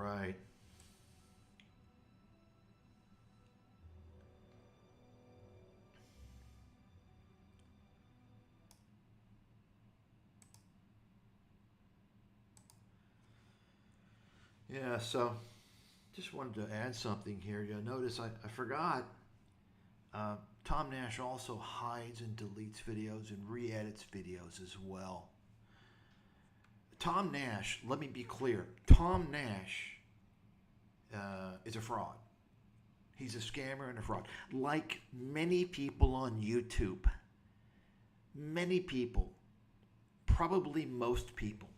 right. Yeah, so just wanted to add something here. You'll notice I forgot. Tom Nash also hides and deletes videos and re edits videos as well. Tom Nash, let me be clear. Tom Nash is a fraud. He's a scammer and a fraud. Like many people on YouTube, many people, probably most people,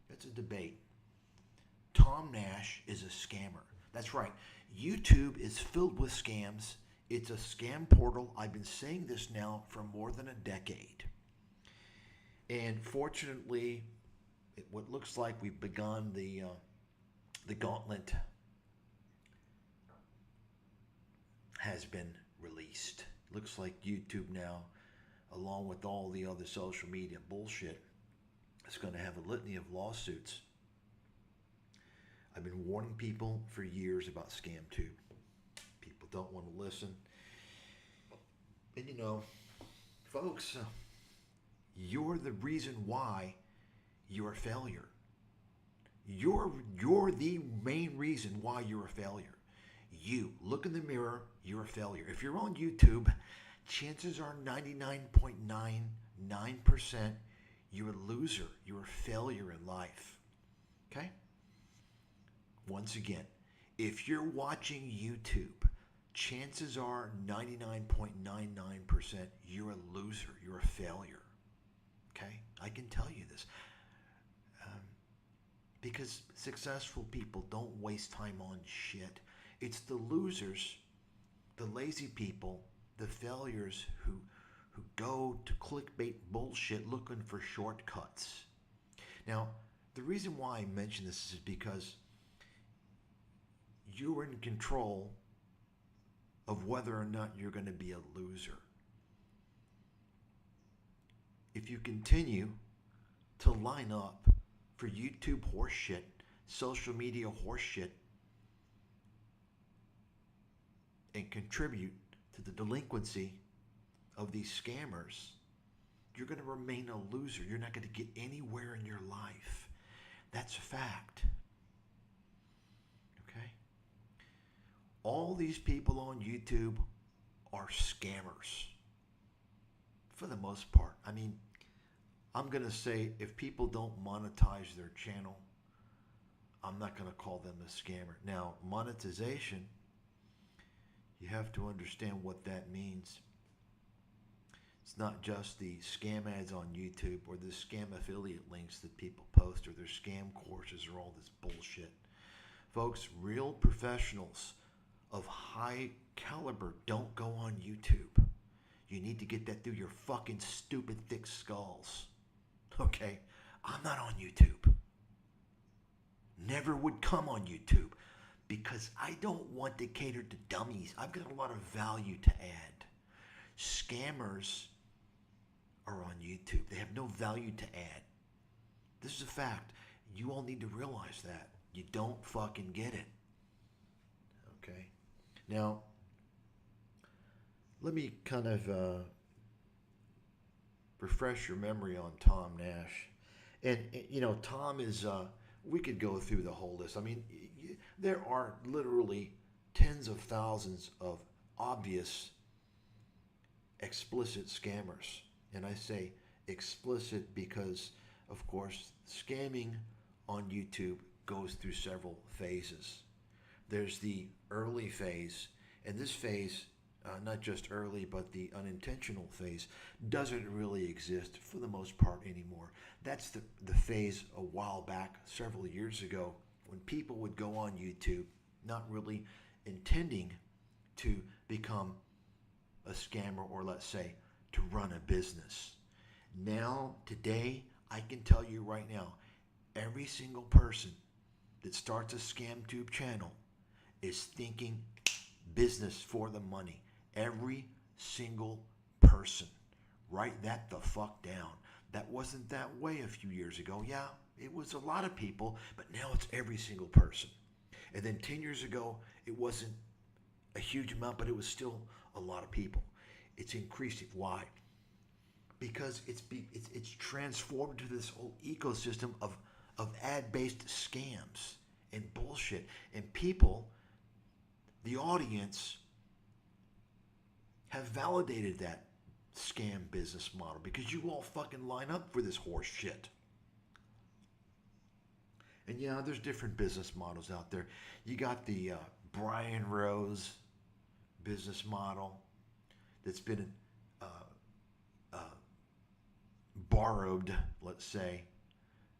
it's a debate. Tom Nash is a scammer. That's right. YouTube is filled with scams. It's a scam portal. I've been saying this now for more than a decade. And fortunately, what looks like we've begun the gauntlet has been released. Looks like YouTube now, along with all the other social media bullshit, is going to have a litany of lawsuits. I've been warning people for years about ScamTube. People don't want to listen. And you know, folks, you're the reason why you're a failure. You're the main reason why you're a failure. You look in the mirror, you're a failure. If you're on YouTube, chances are 99.99% you're a loser. You're a failure in life. Okay? Once again, if you're watching YouTube, chances are 99.99% you're a loser. You're a failure. Okay? I can tell you this. Because successful people don't waste time on shit. It's the losers, the lazy people, the failures who go to clickbait bullshit looking for shortcuts. Now, the reason why I mention this is because you're in control of whether or not you're going to be a loser. If you continue to line up for YouTube horseshit, social media horseshit, and contribute to the delinquency of these scammers, you're going to remain a loser. You're not going to get anywhere in your life. That's a fact. Okay? All these people on YouTube are scammers. For the most part. I mean, I'm going to say if people don't monetize their channel, I'm not going to call them a scammer. Now, monetization, you have to understand what that means. It's not just the scam ads on YouTube or the scam affiliate links that people post or their scam courses or all this bullshit. Folks, real professionals of high caliber don't go on YouTube. You need to get that through your fucking stupid thick skulls. Okay? I'm not on YouTube. Never would come on YouTube because I don't want to cater to dummies. I've got a lot of value to add. Scammers are on YouTube. They have no value to add. This is a fact. You all need to realize that. You don't fucking get it. Okay? Now, let me kind of refresh your memory on Tom Nash. And, you know, Tom is, we could go through the whole list. I mean, there are literally tens of thousands of obvious explicit scammers. And I say explicit because, of course, scamming on YouTube goes through several phases. There's the early phase, and this phase, not just early, but the unintentional phase, doesn't really exist for the most part anymore. That's the phase a while back, several years ago, when people would go on YouTube, not really intending to become a scammer or, let's say, to run a business. Now, today, I can tell you right now, every single person that starts a ScamTube channel is thinking business for the money. Every single person. Write that the fuck down. That wasn't that way a few years ago. Yeah, it was a lot of people, but now it's every single person. And then 10 years ago, it wasn't a huge amount, but it was still a lot of people. It's increasing. Why? Because it's transformed into this whole ecosystem of ad-based scams and bullshit. And people, the audience, have validated that scam business model because you all fucking line up for this horse shit. And yeah, there's different business models out there. You got the Brian Rose business model that's been borrowed, let's say,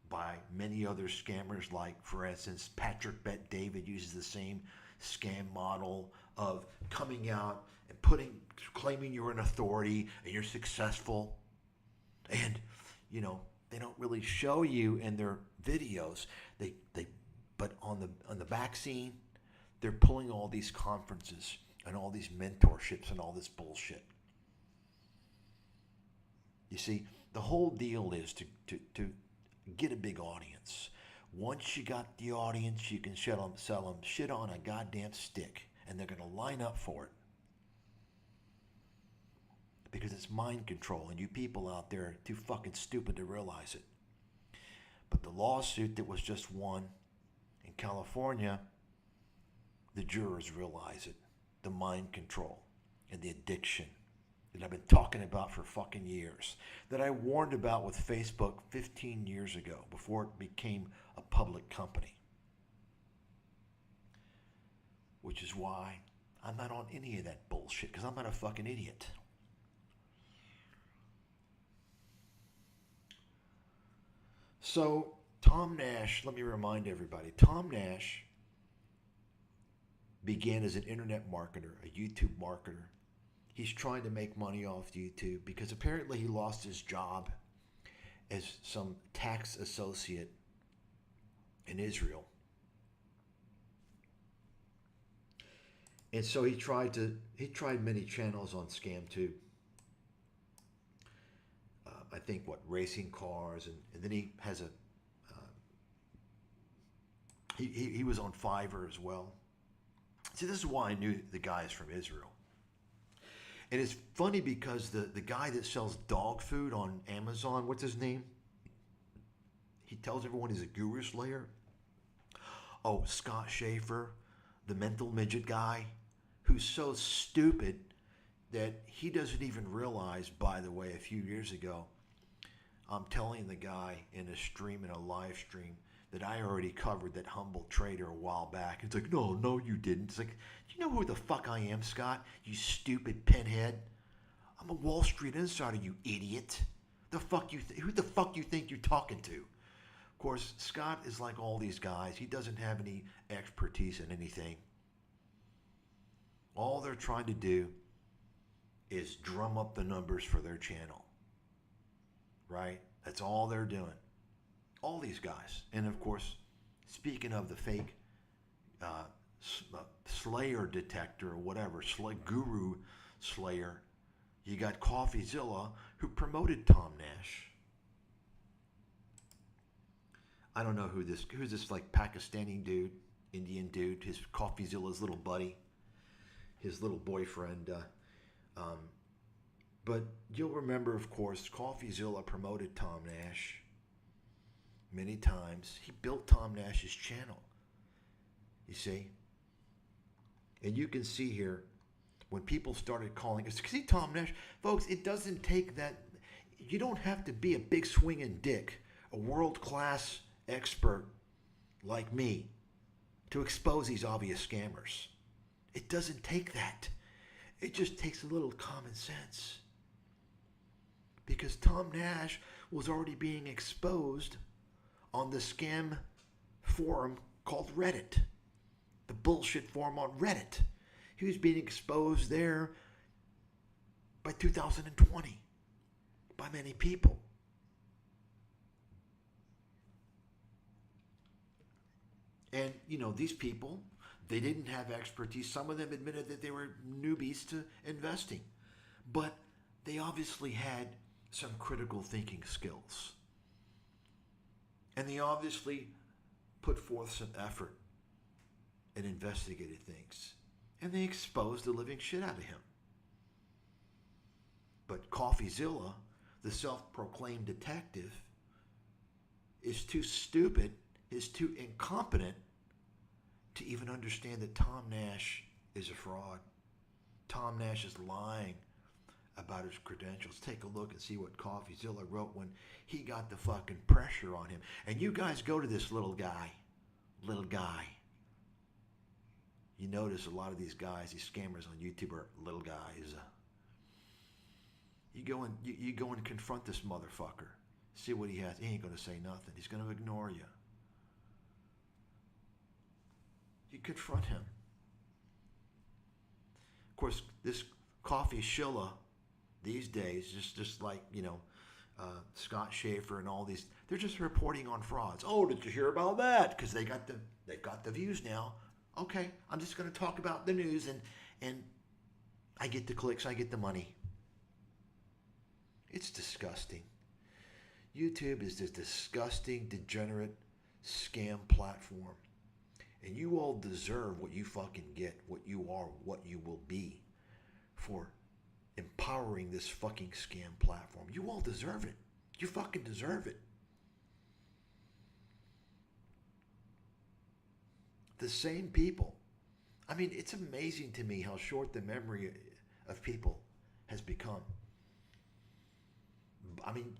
by many other scammers. Like, for instance, Patrick Bet David uses the same scam model of coming out and claiming you're an authority and you're successful. And, they don't really show you in their videos. But on the back scene, they're pulling all these conferences and all these mentorships and all this bullshit. You see, the whole deal is to get a big audience. Once you got the audience, you can sell them shit on a goddamn stick, and they're going to line up for it. Because it's mind control, and you people out there are too fucking stupid to realize it. But the lawsuit that was just won in California, the jurors realize it. The mind control and the addiction that I've been talking about for fucking years, that I warned about with Facebook 15 years ago before it became a public company. Which is why I'm not on any of that bullshit, because I'm not a fucking idiot. So, Tom Nash, let me remind everybody, Tom Nash began as an internet marketer, a YouTube marketer. He's trying to make money off YouTube because apparently he lost his job as some tax associate in Israel. And so he tried many channels on ScamTube. I think racing cars, and then he has he was on Fiverr as well. See, this is why I knew the guy is from Israel. And it's funny because the guy that sells dog food on Amazon, what's his name? He tells everyone he's a guru slayer. Oh, Scott Schaefer, the mental midget guy, who's so stupid that he doesn't even realize, by the way, a few years ago, I'm telling the guy in a live stream, that I already covered that humble trader a while back. It's like, no, you didn't. It's like, do you know who the fuck I am, Scott? You stupid pinhead. I'm a Wall Street insider, you idiot. Who the fuck you think you're talking to? Of course, Scott is like all these guys. He doesn't have any expertise in anything. All they're trying to do is drum up the numbers for their channel. Right? That's all they're doing. All these guys. And of course, speaking of the fake Slayer detector or whatever, guru Slayer, you got CoffeeZilla, who promoted Tom Nash. I don't know who's this like Pakistani dude, Indian dude, his CoffeeZilla's little buddy, his little boyfriend. But you'll remember, of course, CoffeeZilla promoted Tom Nash many times. He built Tom Nash's channel, you see. And you can see here, when people started calling, see Tom Nash, folks, it doesn't take that. You don't have to be a big swinging dick, a world-class expert like me to expose these obvious scammers. It doesn't take that. It just takes a little common sense. Because Tom Nash was already being exposed on the scam forum called Reddit. The bullshit forum on Reddit. He was being exposed there by 2020 by many people. And, these people, they didn't have expertise. Some of them admitted that they were newbies to investing. But they obviously had some critical thinking skills. And they obviously put forth some effort and investigated things. And they exposed the living shit out of him. But CoffeeZilla, the self-proclaimed detective, is too stupid, is too incompetent to even understand that Tom Nash is a fraud. Tom Nash is lying about his credentials. Take a look and see what CoffeeZilla wrote when he got the fucking pressure on him. And you guys go to this little guy. You notice a lot of these guys, these scammers on YouTube are little guys. You go and confront this motherfucker. See what he has. He ain't going to say nothing. He's going to ignore you. You confront him. Of course, this CoffeeZilla these days, just like, Scott Schaefer and all these, they're just reporting on frauds. Oh, did you hear about that? Because they've got the views now. Okay, I'm just going to talk about the news, and I get the clicks, I get the money. It's disgusting. YouTube is this disgusting, degenerate scam platform. And you all deserve what you fucking get, what you are, what you will be for empowering this fucking scam platform. You all deserve it. You fucking deserve it. The same people. I mean, it's amazing to me how short the memory of people has become. I mean,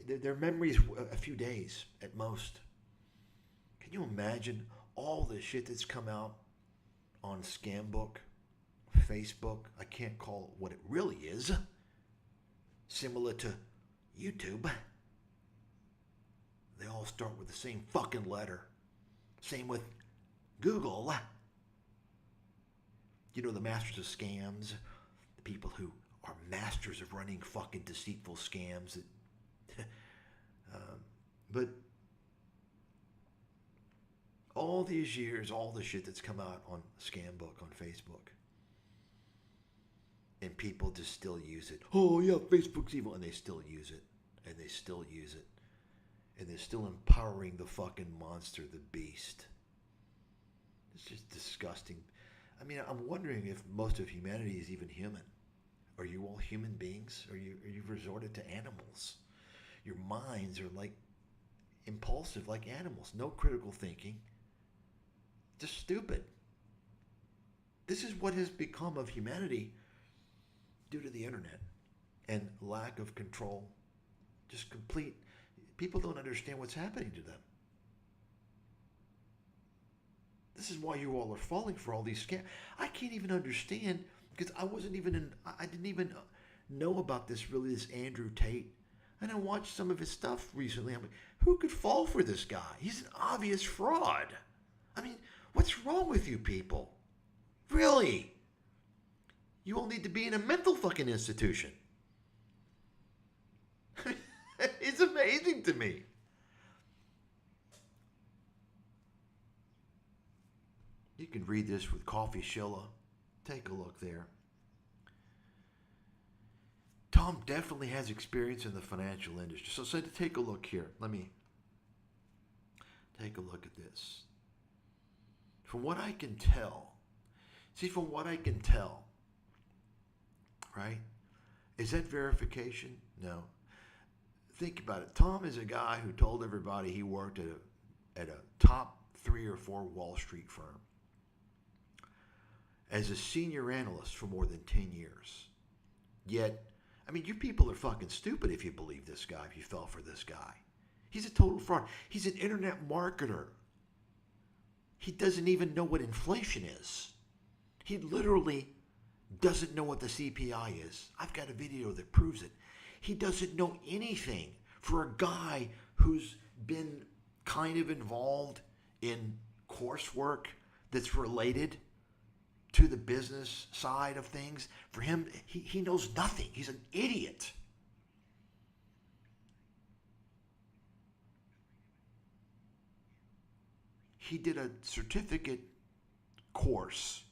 their memory is a few days at most. Can you imagine all the shit that's come out on Scambook, Facebook? I can't call it what it really is. Similar to YouTube. They all start with the same fucking letter. Same with Google. You know, the masters of scams, the people who are masters of running fucking deceitful scams. But all these years, all the shit that's come out on Scambook, on Facebook, and people just still use it. Oh yeah, Facebook's evil, and they still use it, and they still use it, and they're still empowering the fucking monster, the beast. It's just disgusting. I mean, I'm wondering if most of humanity is even human. Are you all human beings? Are you resorted to animals? Your minds are like impulsive, like animals. No critical thinking. Just stupid. This is what has become of humanity due to the internet and lack of control. Just complete. People don't understand what's happening to them. This is why you all are falling for all these scams. I can't even understand, because I didn't even know about this Andrew Tate. And I watched some of his stuff recently. I'm like, who could fall for this guy? He's an obvious fraud. I mean, what's wrong with you people? Really? You all need to be in a mental fucking institution. It's amazing to me. You can read this with CoffeeZilla. Take a look there. Tom definitely has experience in the financial industry. So to take a look here. Let me take a look at this. From what I can tell, right? Is that verification? No. Think about it. Tom is a guy who told everybody he worked at a top 3 or 4 Wall Street firm as a senior analyst for more than 10 years. Yet, I mean, you people are fucking stupid if you believe this guy, if you fell for this guy. He's a total fraud. He's an internet marketer. He doesn't even know what inflation is. He literally doesn't know what the CPI is. I've got a video that proves it. He doesn't know anything for a guy who's been kind of involved in coursework that's related to the business side of things. For him, he knows nothing. He's an idiot. He did a certificate course.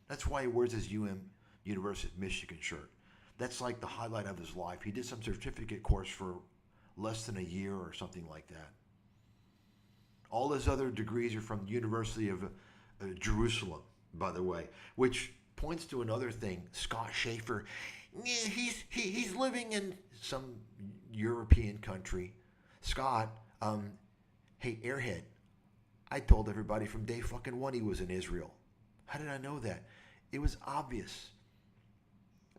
That's why he wears his University of Michigan shirt. That's like the highlight of his life. He did some certificate course for less than a year or something like that. All his other degrees are from the University of Jerusalem, by the way, which points to another thing. Scott Schaefer, he's living in some European country. Scott, hey, airhead, I told everybody from day fucking one he was in Israel. How did I know that? It was obvious.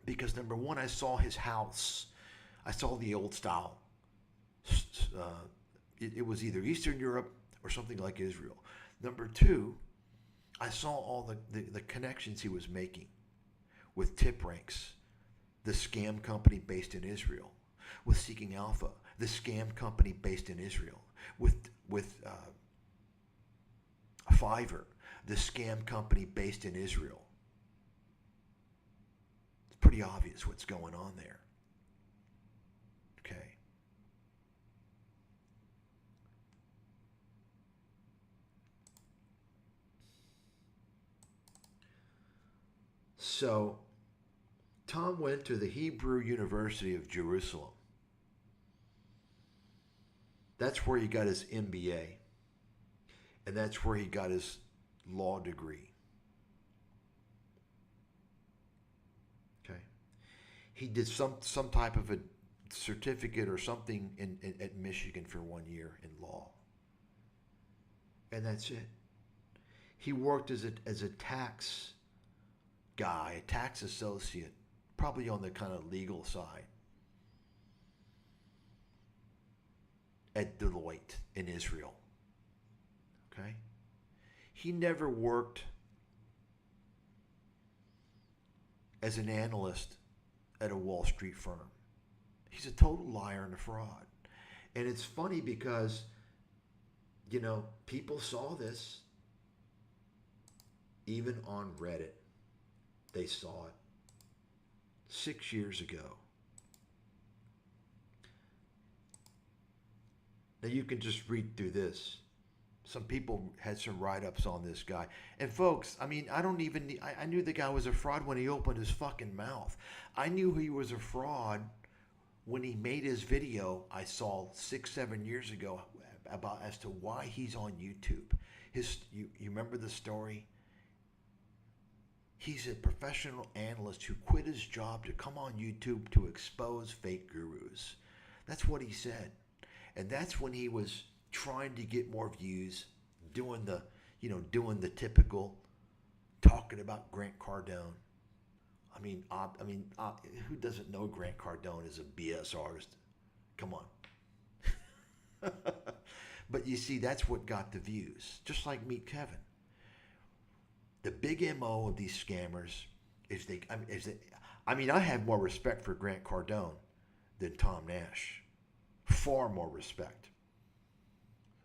Because number one, I saw his house. I saw the old style. It was either Eastern Europe or something like Israel. Number two, I saw all the connections he was making with Tip Ranks, the scam company based in Israel, with Seeking Alpha, the scam company based in Israel, with Fiverr, the scam company based in Israel. It's pretty obvious what's going on there. Okay. So, Tom went to the Hebrew University of Jerusalem. That's where he got his MBA, and that's where he got his law degree. Okay, he did some type of a certificate or something at Michigan for 1 year in law, and that's it. He worked as a tax guy, a tax associate, probably on the kind of legal side at Deloitte in Israel. Okay? He never worked as an analyst at a Wall Street firm. He's a total liar and a fraud. And it's funny because, people saw this even on Reddit. They saw it 6 years ago. Now you can just read through this. Some people had some write-ups on this guy. And folks, I mean, I knew the guy was a fraud when he opened his fucking mouth. I knew he was a fraud when he made his video I saw 6-7 years ago about as to why he's on YouTube. You remember the story? He's a professional analyst who quit his job to come on YouTube to expose fake gurus. That's what he said. And that's when he was trying to get more views, doing the typical talking about Grant Cardone. I mean, who doesn't know Grant Cardone is a BS artist? Come on. But you see, that's what got the views. Just like Meet Kevin. The big MO of these scammers is I have more respect for Grant Cardone than Tom Nash. Far more respect.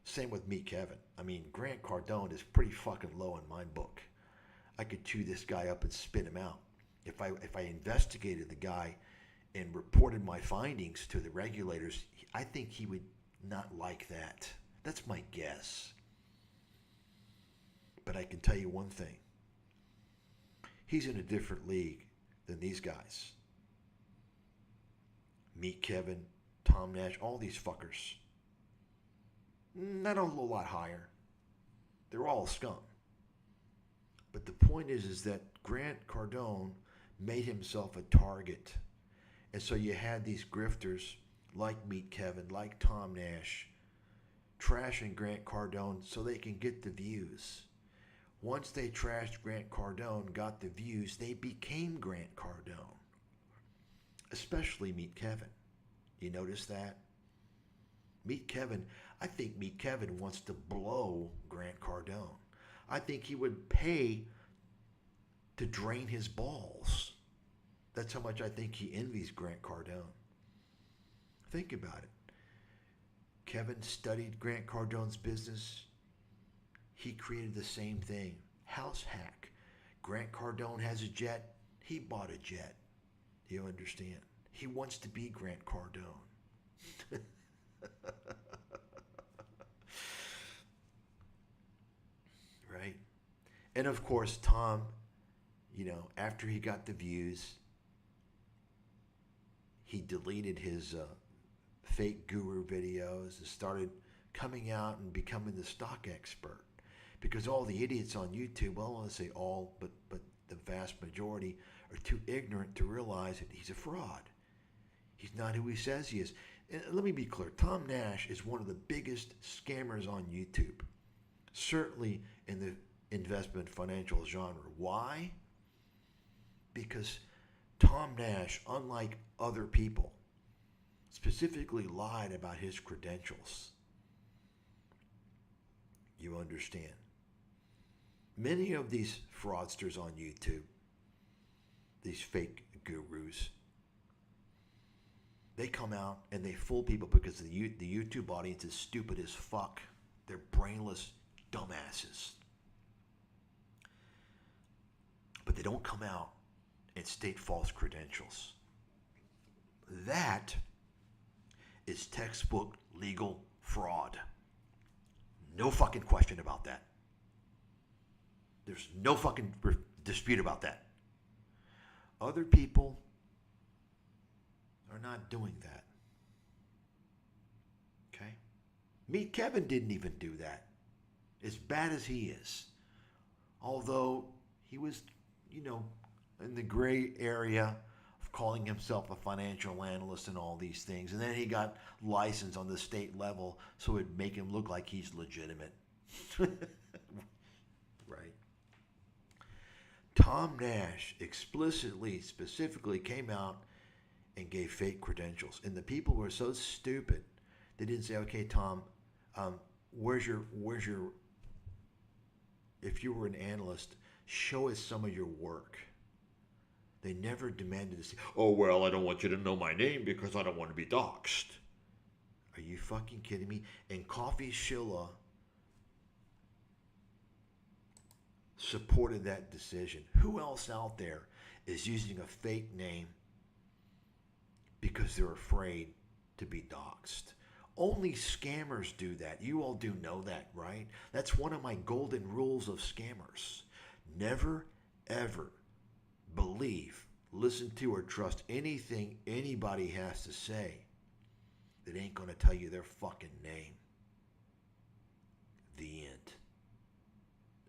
Same with Meet Kevin. I mean, Grant Cardone is pretty fucking low in my book. I could chew this guy up and spit him out. If I investigated the guy and reported my findings to the regulators, I think he would not like that. That's my guess. But I can tell you one thing. He's in a different league than these guys. Meet Kevin, Tom Nash, all these fuckers. Not a whole lot higher. They're all scum. But the point is that Grant Cardone made himself a target. And so you had these grifters like Meet Kevin, like Tom Nash, trashing Grant Cardone so they can get the views. Once they trashed Grant Cardone, got the views, they became Grant Cardone. Especially Meet Kevin. You notice that? Meet Kevin, I think Meet Kevin wants to blow Grant Cardone. I think he would pay to drain his balls. That's how much I think he envies Grant Cardone. Think about it. Kevin studied Grant Cardone's business. He created the same thing. House hack. Grant Cardone has a jet. He bought a jet. You understand? He wants to be Grant Cardone. Right? And of course, Tom, after he got the views, he deleted his fake guru videos and started coming out and becoming the stock expert Because all the idiots on YouTube, well, I don't want to say all, but the vast majority are too ignorant to realize that he's a fraud. He's not who he says he is. And let me be clear. Tom Nash is one of the biggest scammers on YouTube. Certainly in the investment financial genre. Why? Because Tom Nash, unlike other people, specifically lied about his credentials. You understand? Many of these fraudsters on YouTube, these fake gurus, they come out and they fool people because the YouTube audience is stupid as fuck. They're brainless dumbasses. But they don't come out and state false credentials. That is textbook legal fraud. No fucking question about that. There's no fucking dispute about that. Other people are not doing that. Okay? Meet Kevin didn't even do that. As bad as he is. Although he was, in the gray area of calling himself a financial analyst and all these things. And then he got licensed on the state level so it'd make him look like he's legitimate. Right. Tom Nash specifically came out and gave fake credentials. And the people were so stupid, they didn't say, okay, Tom, where's your, if you were an analyst, show us some of your work. They never demanded to say, oh, well, I don't want you to know my name because I don't want to be doxxed. Are you fucking kidding me? And Coffee Shilla supported that decision. Who else out there is using a fake name because they're afraid to be doxxed? Only scammers do that. You all do know that, right? That's one of my golden rules of scammers. Never, ever believe, listen to, or trust anything anybody has to say that ain't going to tell you their fucking name. The end.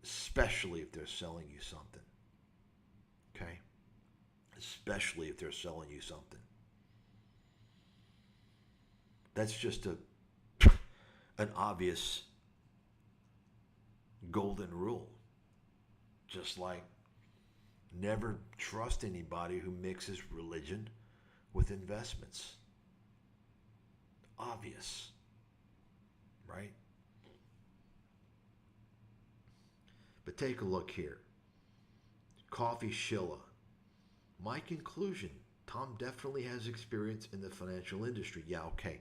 Especially if they're selling you something. Okay? Especially if they're selling you something. That's just an obvious golden rule. Just like never trust anybody who mixes religion with investments. Obvious. Right? But take a look here. Coffee Shilla. My conclusion, Tom definitely has experience in the financial industry. Yeah, okay.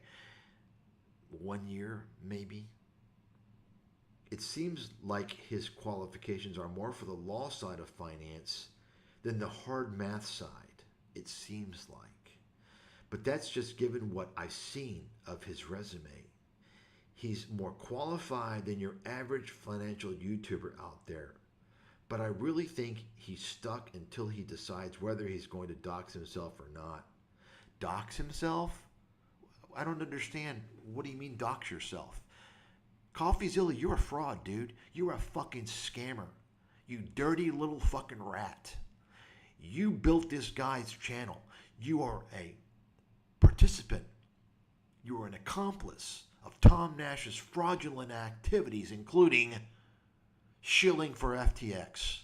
1 year, maybe. It seems like his qualifications are more for the law side of finance than the hard math side, it seems like. But that's just given what I've seen of his resume. He's more qualified than your average financial YouTuber out there. But I really think he's stuck until he decides whether he's going to dox himself or not. Dox himself? I don't understand. What do you mean dox yourself? CoffeeZilla, you're a fraud, dude. You're a fucking scammer. You dirty little fucking rat. You built this guy's channel. You are a participant. You are an accomplice of Tom Nash's fraudulent activities, including shilling for FTX.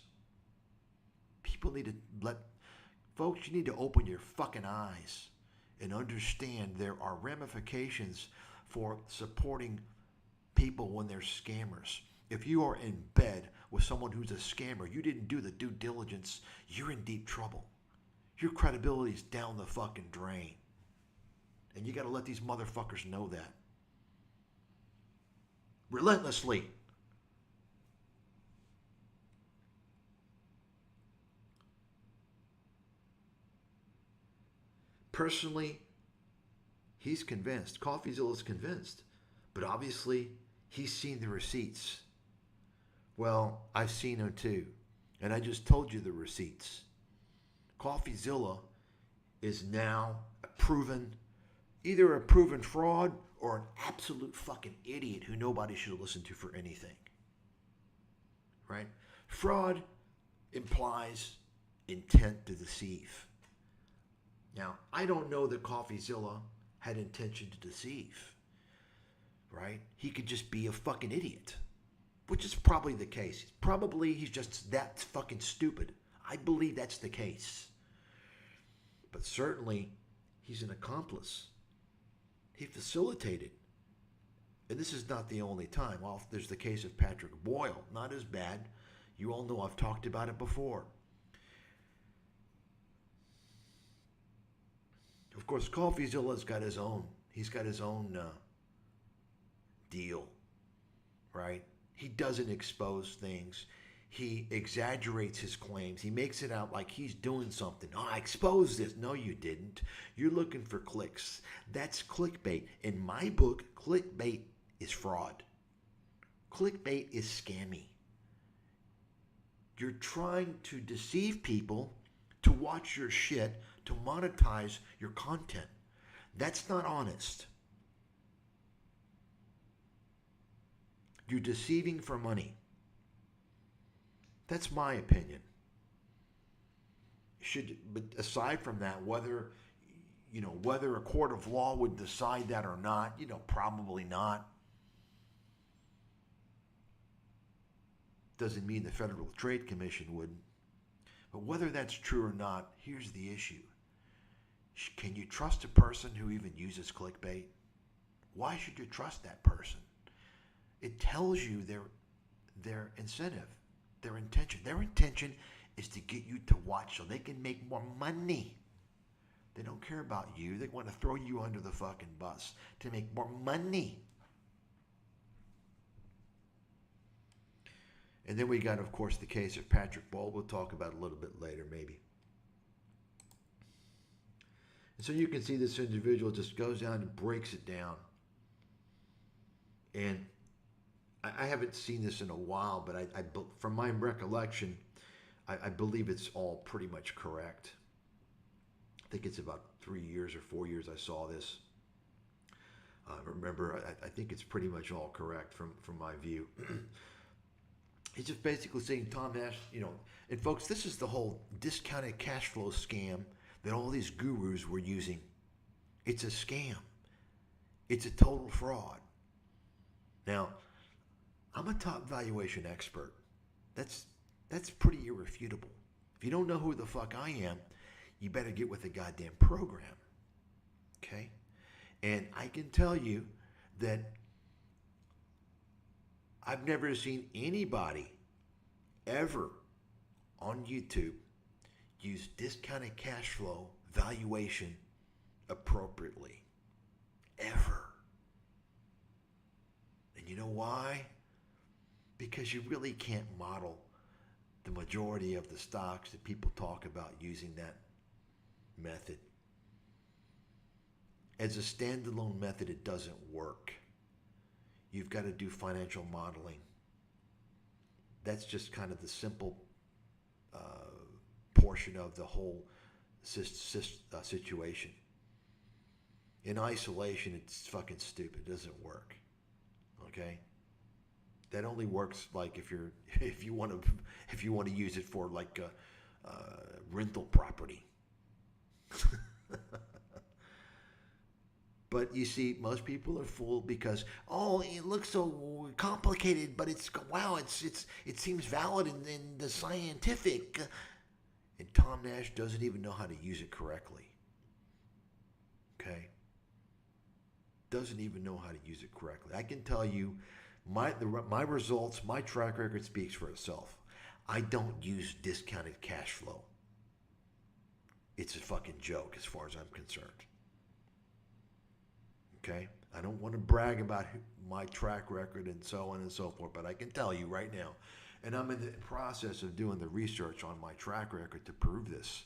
People need to folks, you need to open your fucking eyes and understand there are ramifications for supporting people when they're scammers. If you are in bed with someone who's a scammer, you didn't do the due diligence, you're in deep trouble. Your credibility is down the fucking drain. And you got to let these motherfuckers know that. Relentlessly. Personally, he's convinced. CoffeeZilla's convinced. But obviously, he's seen the receipts. Well, I've seen them too. And I just told you the receipts. CoffeeZilla is now either a proven fraud or an absolute fucking idiot who nobody should listen to for anything. right? Fraud implies intent to deceive. Now, I don't know that CoffeeZilla had intention to deceive, right? He could just be a fucking idiot, which is probably the case. Probably he's just that fucking stupid. I believe that's the case. But certainly, he's an accomplice. He facilitated. And this is not the only time. Well, there's the case of Patrick Boyle. Not as bad. You all know I've talked about it before. Of course, CoffeeZilla's got his own. He's got his own deal, right? He doesn't expose things. He exaggerates his claims. He makes it out like he's doing something. Oh, I exposed this. No, you didn't. You're looking for clicks. That's clickbait. In my book, clickbait is fraud. Clickbait is scammy. You're trying to deceive people to watch your shit, to monetize your content. That's not honest. You're deceiving for money. That's my opinion. But aside from that, whether a court of law would decide that or not, probably not. Doesn't mean the Federal Trade Commission wouldn't. But whether that's true or not, here's the issue. Can you trust a person who even uses clickbait? Why should you trust that person? It tells you their incentive, their intention. Their intention is to get you to watch so they can make more money. They don't care about you. They want to throw you under the fucking bus to make more money. And then we got, of course, the case of Patrick Boyle. We'll talk about it a little bit later, maybe. And so you can see this individual just goes down and breaks it down. And I haven't seen this in a while, but from my recollection, I believe it's all pretty much correct. I think it's about 3 years or 4 years I saw this. Remember, I think it's pretty much all correct from my view. He's just basically saying, Tom Nash, and folks, this is the whole discounted cash flow scam that all these gurus were using. It's a scam. It's a total fraud. Now, I'm a top valuation expert. That's pretty irrefutable. If you don't know who the fuck I am, you better get with the goddamn program. Okay? And I can tell you that I've never seen anybody ever on YouTube use discounted cash flow valuation appropriately. Ever. And you know why? Because you really can't model the majority of the stocks that people talk about using that method. As a standalone method, it doesn't work. You've got to do financial modeling. That's just kind of the simple portion of the whole situation. In isolation, it's fucking stupid. It doesn't work. Okay? That only works like if you want to use it for like a rental property. But you see, most people are fooled because, it looks so complicated, but it seems valid in the scientific. And Tom Nash doesn't even know how to use it correctly. Okay? Doesn't even know how to use it correctly. I can tell you, my results, my track record speaks for itself. I don't use discounted cash flow. It's a fucking joke as far as I'm concerned. Okay? I don't want to brag about my track record and so on and so forth, but I can tell you right now, and I'm in the process of doing the research on my track record to prove this.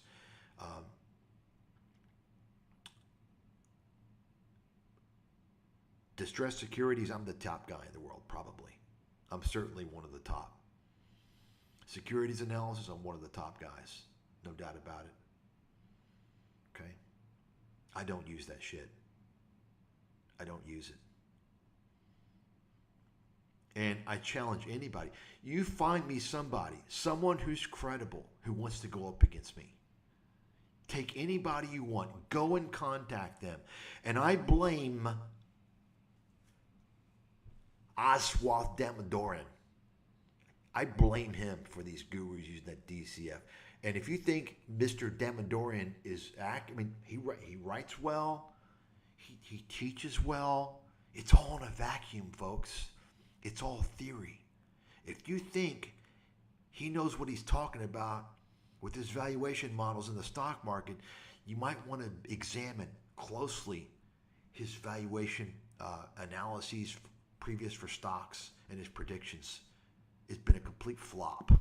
Distressed securities, I'm the top guy in the world, probably. I'm certainly one of the top. Securities analysis, I'm one of the top guys. No doubt about it. Okay? I don't use that shit. I don't use And I challenge anybody. You find me somebody, someone who's credible, who wants to go up against me. Take anybody you want. Go and contact them. And I blame Oswald Damodaran. I blame him for these gurus using that DCF. And if you think Mr. Damodaran is he writes well, he teaches well. It's all in a vacuum, folks. It's all theory. If you think he knows what he's talking about with his valuation models in the stock market, you might want to examine closely his valuation analyses previous for stocks and his predictions. It's been a complete flop.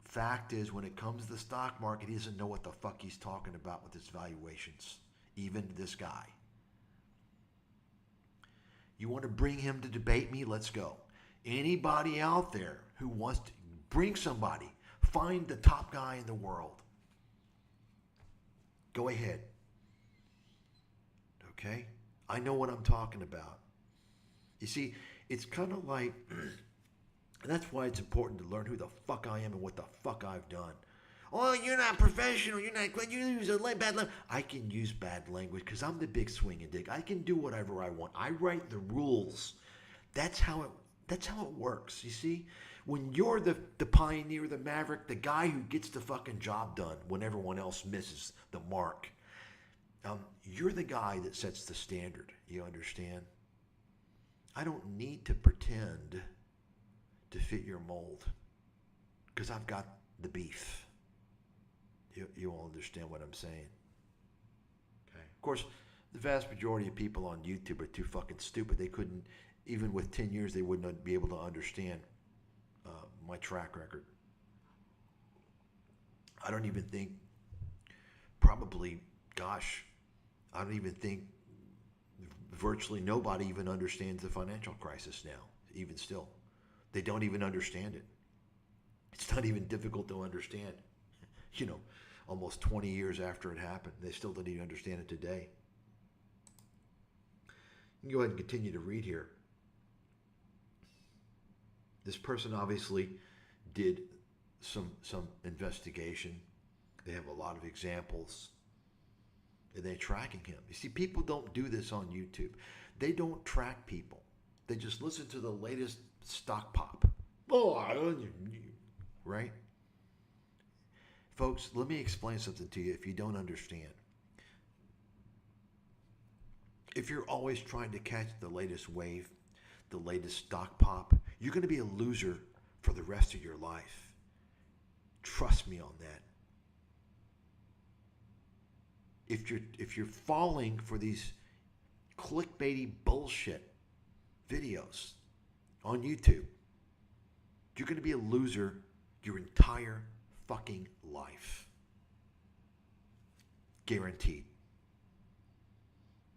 Fact is, when it comes to the stock market, he doesn't know what the fuck he's talking about with his valuations. Even this guy. You want to bring him to debate me? Let's go. Anybody out there who wants to bring somebody, find the top guy in the world. Go ahead. Okay? I know what I'm talking about. You see, it's kind of like, and that's why it's important to learn who the fuck I am and what the fuck I've done. Oh, you're not professional. You're not. You use bad language. I can use bad language because I'm the big swinging dick. I can do whatever I want. I write the rules. That's how it works. You see, when you're the pioneer, the maverick, the guy who gets the fucking job done when everyone else misses the mark, you're the guy that sets the standard. You understand? I don't need to pretend to fit your mold because I've got the beef. You all understand what I'm saying. Okay. Of course, the vast majority of people on YouTube are too fucking stupid. They couldn't, even with 10 years, they wouldn't be able to understand my track record. I don't even think, probably, gosh, I don't even think virtually nobody even understands the financial crisis now, even still. They don't even understand it. It's not even difficult to understand. You know, almost 20 years after it happened. They still don't even understand it today. You can go ahead and continue to read here. This person obviously did some investigation. They have a lot of examples. And they're tracking him. You see, people don't do this on YouTube. They don't track people. They just listen to the latest stock pop. Oh, right? Folks, let me explain something to you if you don't understand. If you're always trying to catch the latest wave, the latest stock pop, you're going to be a loser for the rest of your life. Trust me on that. If you're falling for these clickbaity bullshit videos on YouTube, you're going to be a loser your entire fucking life. Guaranteed.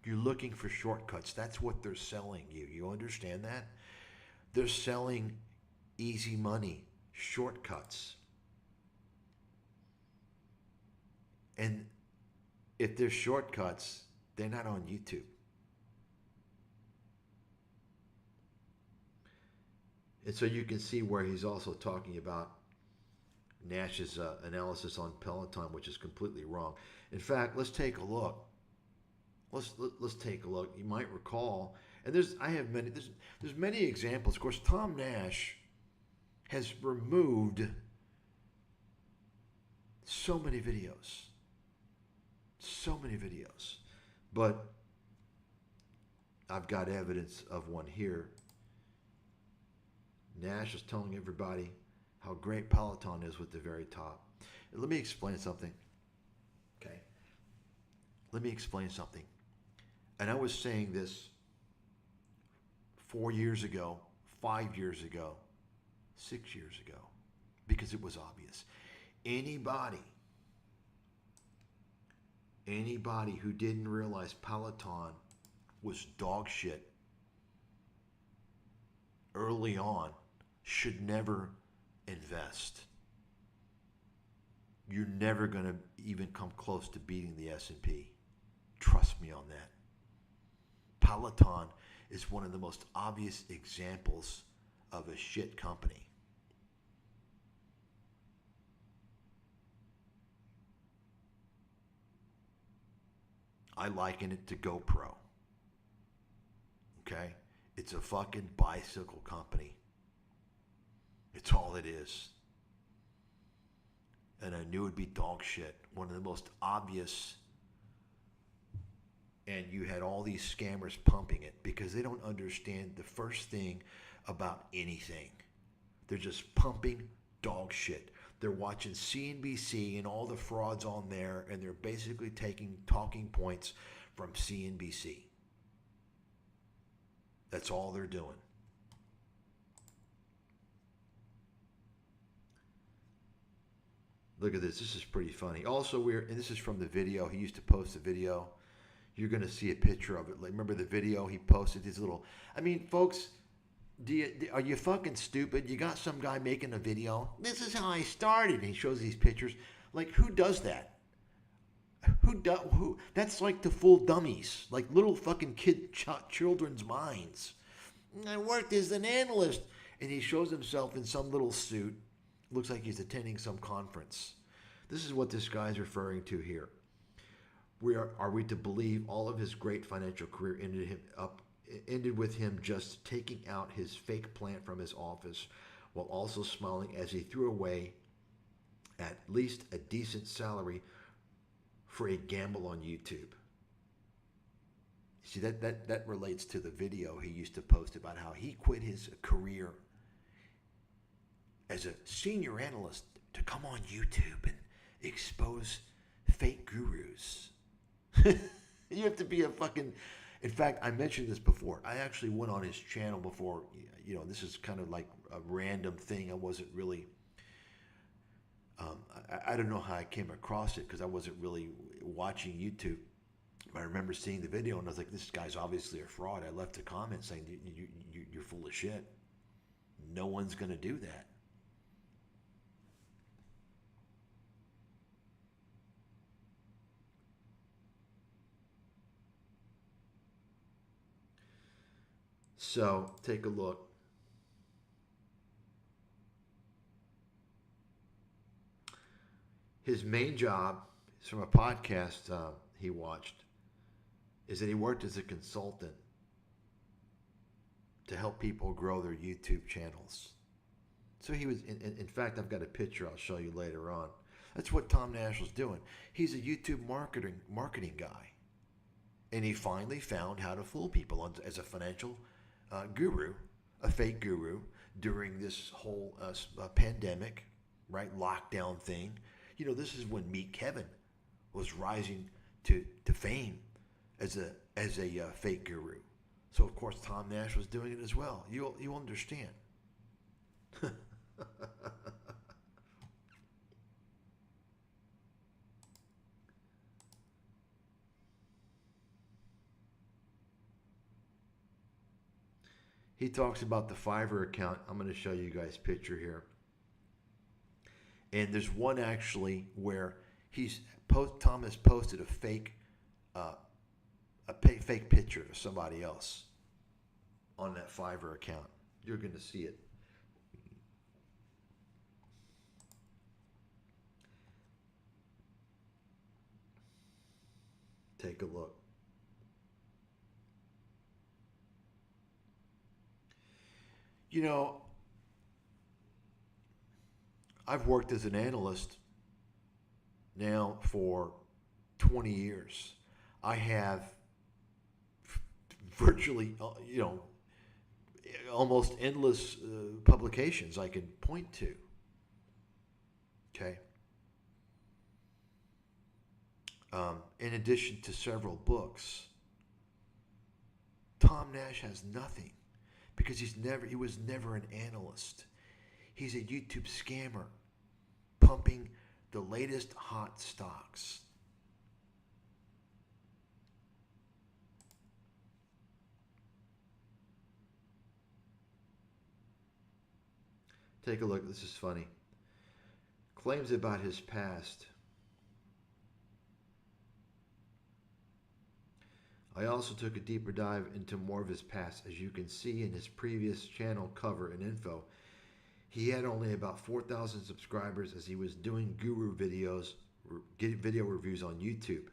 You're looking for shortcuts. That's what they're selling you. You understand that? They're selling easy money, shortcuts. And if they're shortcuts, they're not on YouTube. And so you can see where he's also talking about Nash's analysis on Peloton, which is completely wrong. In fact, let's take a look. Let's take a look. You might recall, and there's many examples. Of course, Tom Nash has removed so many videos, but I've got evidence of one here. Nash is telling everybody how great Peloton is with the very top. Let me explain something. Okay. Let me explain something. And I was saying this 4 years ago, 5 years ago, 6 years ago, because it was obvious. Anybody who didn't realize Peloton was dog shit early on should never invest. You're never going to even come close to beating the S&P. Trust me on that. Peloton is one of the most obvious examples of a shit company. I liken it to GoPro. Okay? It's a fucking bicycle company. It's all it is. And I knew it'd be dog shit. One of the most obvious. And you had all these scammers pumping it because they don't understand the first thing about anything. They're just pumping dog shit. They're watching CNBC and all the frauds on there, and they're basically taking talking points from CNBC. That's all they're doing. Look at this. This is pretty funny. Also, and this is from the video. He used to post a video. You're going to see a picture of it. Like, remember the video he posted? His little. I mean, folks, are you fucking stupid? You got some guy making a video. This is how I started. And he shows these pictures. Like, who does that? Who? That's like to fool dummies, like little fucking children's minds. I worked as an analyst, and he shows himself in some little suit. Looks like he's attending some conference. This is what this guy's referring to here. Are we to believe all of his great financial career ended with him just taking out his fake plant from his office while also smiling as he threw away at least a decent salary for a gamble on YouTube? See, that relates to the video he used to post about how he quit his career as a senior analyst to come on YouTube and expose fake gurus. You have to be a fucking... In fact, I mentioned this before. I actually went on his channel before. You know, this is kind of like a random thing. I wasn't really... I don't know how I came across it because I wasn't really watching YouTube. I remember seeing the video and I was like, this guy's obviously a fraud. I left a comment saying, you're full of shit. No one's going to do that. So take a look. His main job is from a podcast he watched, is that he worked as a consultant to help people grow their YouTube channels. So he was, in fact, I've got a picture I'll show you later on. That's what Tom Nash was doing. He's a YouTube marketing guy. And he finally found how to fool people as a financial guru, a fake guru, during this whole pandemic, right, lockdown thing. You know, this is when Meet Kevin was rising to fame as a fake guru. So of course Tom Nash was doing it as well. You'll understand. He talks about the Fiverr account. I'm going to show you guys a picture here. And there's one actually where Tom has posted a fake fake picture of somebody else on that Fiverr account. You're going to see it. Take a look. You know, I've worked as an analyst now for 20 years. I have virtually, almost endless publications I can point to. Okay. In addition to several books. Tom Nash has nothing because he was never an analyst. He's a YouTube scammer pumping the latest hot stocks. Take a look. This is funny. Claims about his past. I also took a deeper dive into more of his past. As you can see in his previous channel cover and info, he had only about 4,000 subscribers as he was doing guru videos, video reviews on YouTube.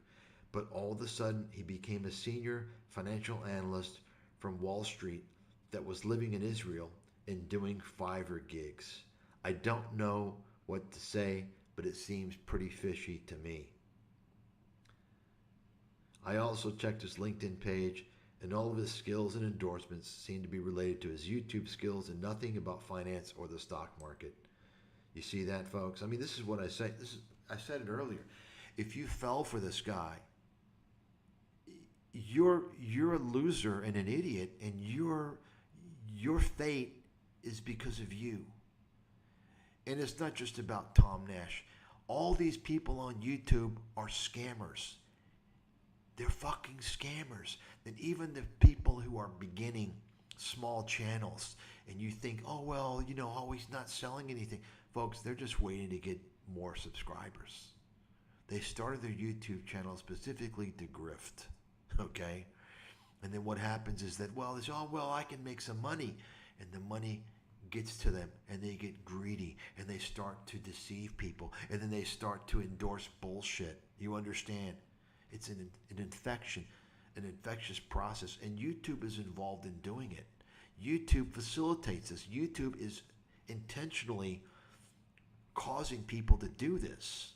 But all of a sudden, he became a senior financial analyst from Wall Street that was living in Israel and doing Fiverr gigs. I don't know what to say, but it seems pretty fishy to me. I also checked his LinkedIn page, and all of his skills and endorsements seem to be related to his YouTube skills and nothing about finance or the stock market. You see that, folks? I mean, this is what I say. I said it earlier. If you fell for this guy, you're a loser and an idiot, and your fate is because of you. And it's not just about Tom Nash. All these people on YouTube are scammers. They're fucking scammers. And even the people who are beginning small channels, and you think, oh, well, oh, he's not selling anything. Folks, they're just waiting to get more subscribers. They started their YouTube channel specifically to grift, okay? And then what happens is that, well, they say, oh, well, I can make some money. And the money gets to them, and they get greedy, and they start to deceive people, and then they start to endorse bullshit. You understand? It's an infection, an infectious process, and YouTube is involved in doing it. YouTube facilitates this. YouTube is intentionally causing people to do this.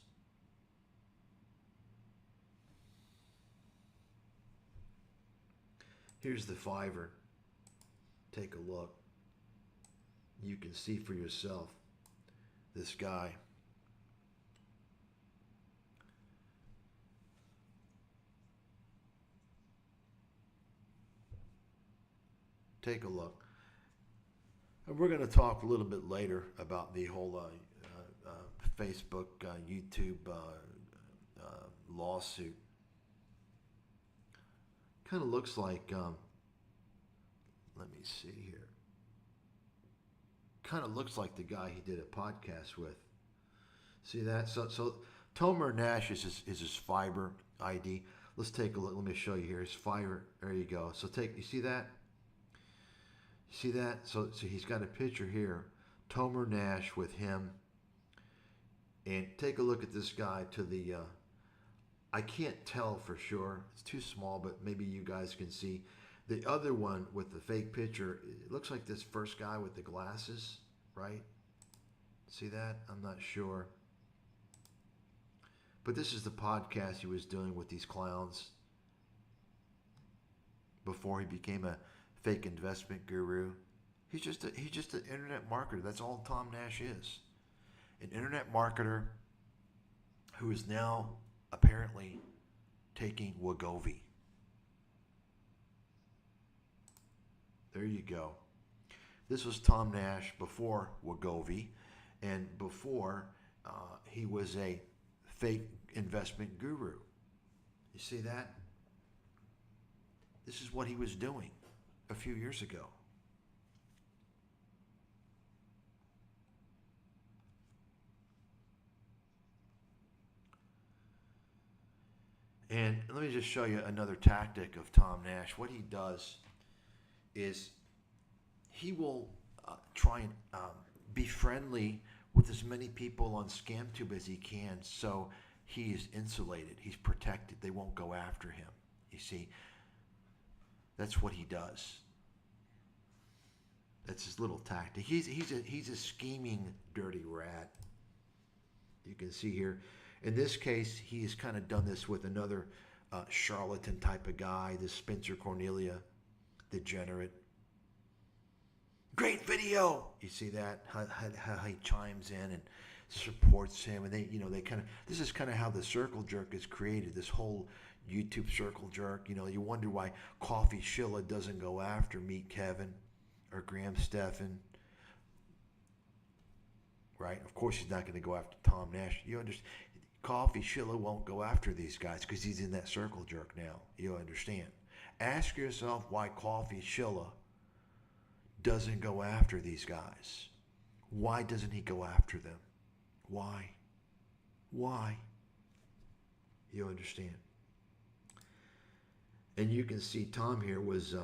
Here's the Fiverr. Take a look. You can see for yourself this guy. Take a look. And we're going to talk a little bit later about the whole Facebook, YouTube lawsuit. Kind of looks like, let me see here. Kind of looks like the guy he did a podcast with. See that? So Tomer Nash is his Fiverr ID. Let's take a look. Let me show you here. His Fiverr. There you go. So you see that? See that? So he's got a picture here. Tomer Nash with him. And take a look at this guy to the, I can't tell for sure. It's too small, but maybe you guys can see. The other one with the fake picture, it looks like this first guy with the glasses, right? See that? I'm not sure. But this is the podcast he was doing with these clowns before he became a fake investment guru. He's just an internet marketer. That's all Tom Nash is. An internet marketer who is now apparently taking Wegovy. There you go. This was Tom Nash before Wegovy, and before he was a fake investment guru. You see that? This is what he was doing a few years ago. And let me just show you another tactic of Tom Nash. What he does is he will try and be friendly with as many people on ScamTube as he can, so he is insulated. He's protected. They won't go after him. You see, that's what he does. That's his little tactic. He's a scheming, dirty rat. You can see here. In this case, he has kind of done this with another charlatan type of guy, this Spencer Cornelia, degenerate. Great video. You see that? How he chimes in and supports him, and they kind of. This is kind of how the circle jerk is created. This whole YouTube circle jerk. You wonder why Coffee Shilla doesn't go after Meet Kevin or Graham Stephan. Right? Of course, he's not going to go after Tom Nash. You understand? Coffee Shilla won't go after these guys because he's in that circle jerk now. You understand? Ask yourself why Coffee Shilla doesn't go after these guys. Why doesn't he go after them? Why? You understand? And you can see Tom here was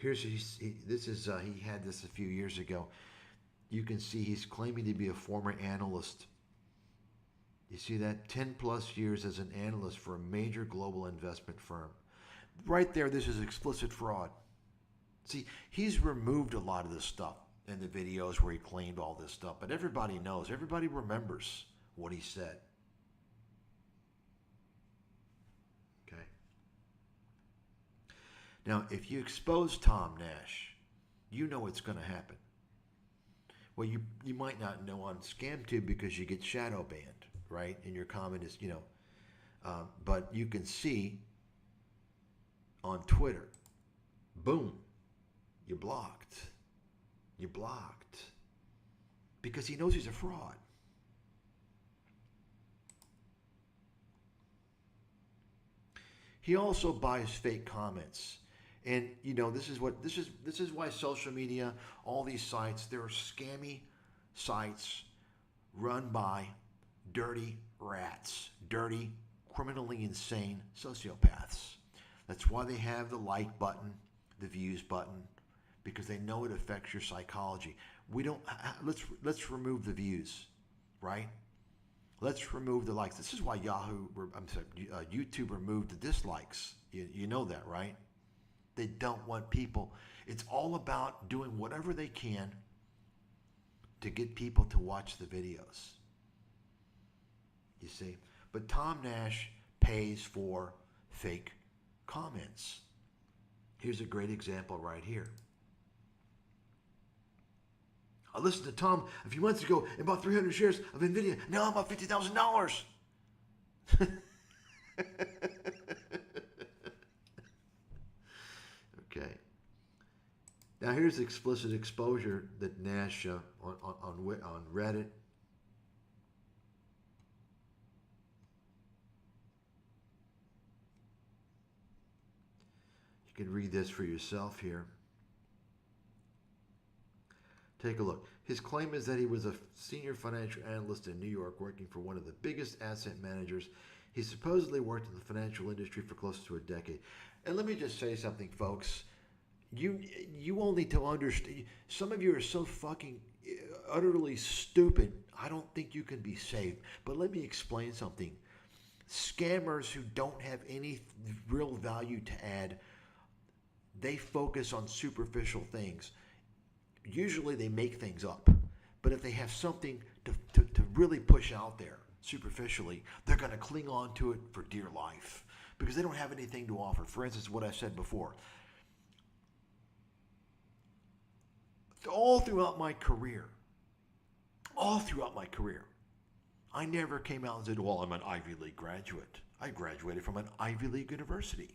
this is he had this a few years ago. You can see he's claiming to be a former analyst. You see that? 10 plus years as an analyst for a major global investment firm. Right there, this is explicit fraud. See, he's removed a lot of this stuff in the videos where he claimed all this stuff, but everybody knows, everybody remembers what he said. Okay. Now, if you expose Tom Nash, you know what's going to happen. Well, you might not know on ScamTube because you get shadow banned, right? And your comment is, but you can see on Twitter, boom, you're blocked. You're blocked. Because he knows he's a fraud. He also buys fake comments. And this is why social media, all these sites, they're scammy sites run by dirty rats, dirty, criminally insane sociopaths. That's why they have the like button, the views button, because they know it affects your psychology. We don't. Let's remove the views, right? Let's remove the likes. This is why YouTube removed the dislikes. You know that, right? They don't want people. It's all about doing whatever they can to get people to watch the videos. You see? But Tom Nash pays for fake comments. Here's a great example right here. I listened to Tom a few months ago and bought 300 shares of NVIDIA. Now I'm about $50,000. Okay. Now here's explicit exposure that Nash on Reddit. You can read this for yourself here. Take a look. His claim is that he was a senior financial analyst in New York working for one of the biggest asset managers. He supposedly worked in the financial industry for close to a decade. And let me just say something, folks. You all need to understand. Some of you are so fucking utterly stupid. I don't think you can be saved. But let me explain something. Scammers who don't have any real value to add, they focus on superficial things. Usually they make things up. But if they have something to really push out there superficially, they're going to cling on to it for dear life because they don't have anything to offer. For instance, what I said before. All throughout my career, I never came out and said, well, I'm an Ivy League graduate. I graduated from an Ivy League university.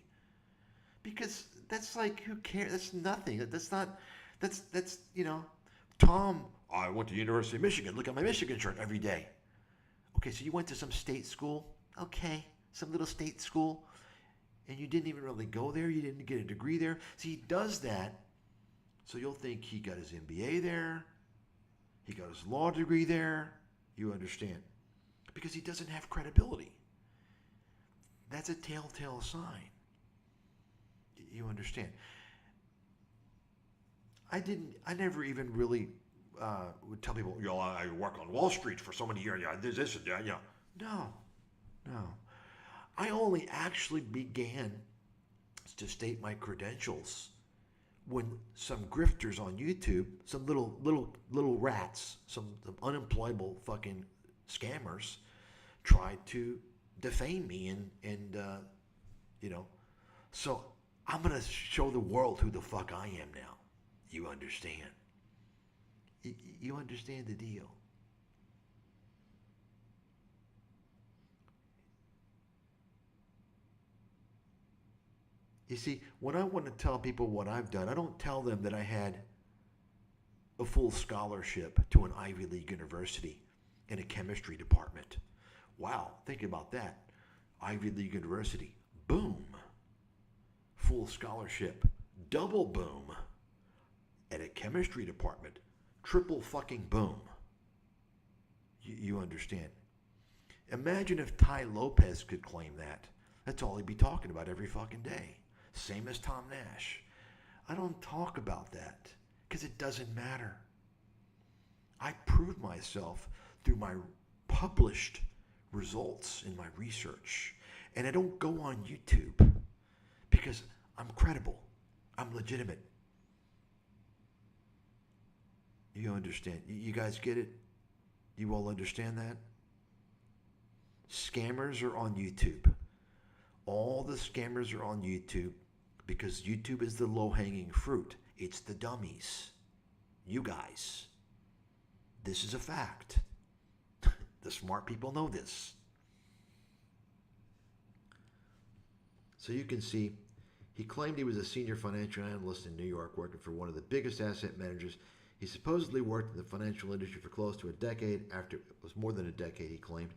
Because that's like, who cares? That's nothing. That's Tom, I went to University of Michigan. Look at my Michigan shirt every day. Okay, so you went to some state school. Okay, some little state school. And you didn't even really go there. You didn't get a degree there. See, he does that. So you'll think he got his MBA there. He got his law degree there. You understand. Because he doesn't have credibility. That's a telltale sign. You understand. I never even really would tell people, I work on Wall Street for so many years. Yeah, this and that. Yeah. No. I only actually began to state my credentials when some grifters on YouTube, some little rats, some unemployable fucking scammers, tried to defame me and so I'm gonna show the world who the fuck I am now. You understand? You understand the deal? You see, when I want to tell people what I've done, I don't tell them that I had a full scholarship to an Ivy League university in a chemistry department. Wow, think about that. Ivy League University, boom. Full scholarship, double boom. At a chemistry department, triple fucking boom. You understand? Imagine if Ty Lopez could claim that. That's all he'd be talking about every fucking day. Same as Tom Nash. I don't talk about that because it doesn't matter. I prove myself through my published results in my research. And I don't go on YouTube because I'm credible. I'm legitimate. You understand? You guys get it? You all understand that? Scammers are on YouTube. All the scammers are on YouTube because YouTube is the low-hanging fruit. It's the dummies. You guys. This is a fact. The smart people know this. So you can see, he claimed he was a senior financial analyst in New York working for one of the biggest asset managers. He supposedly worked in the financial industry for close to a decade. After it was more than a decade, he claimed.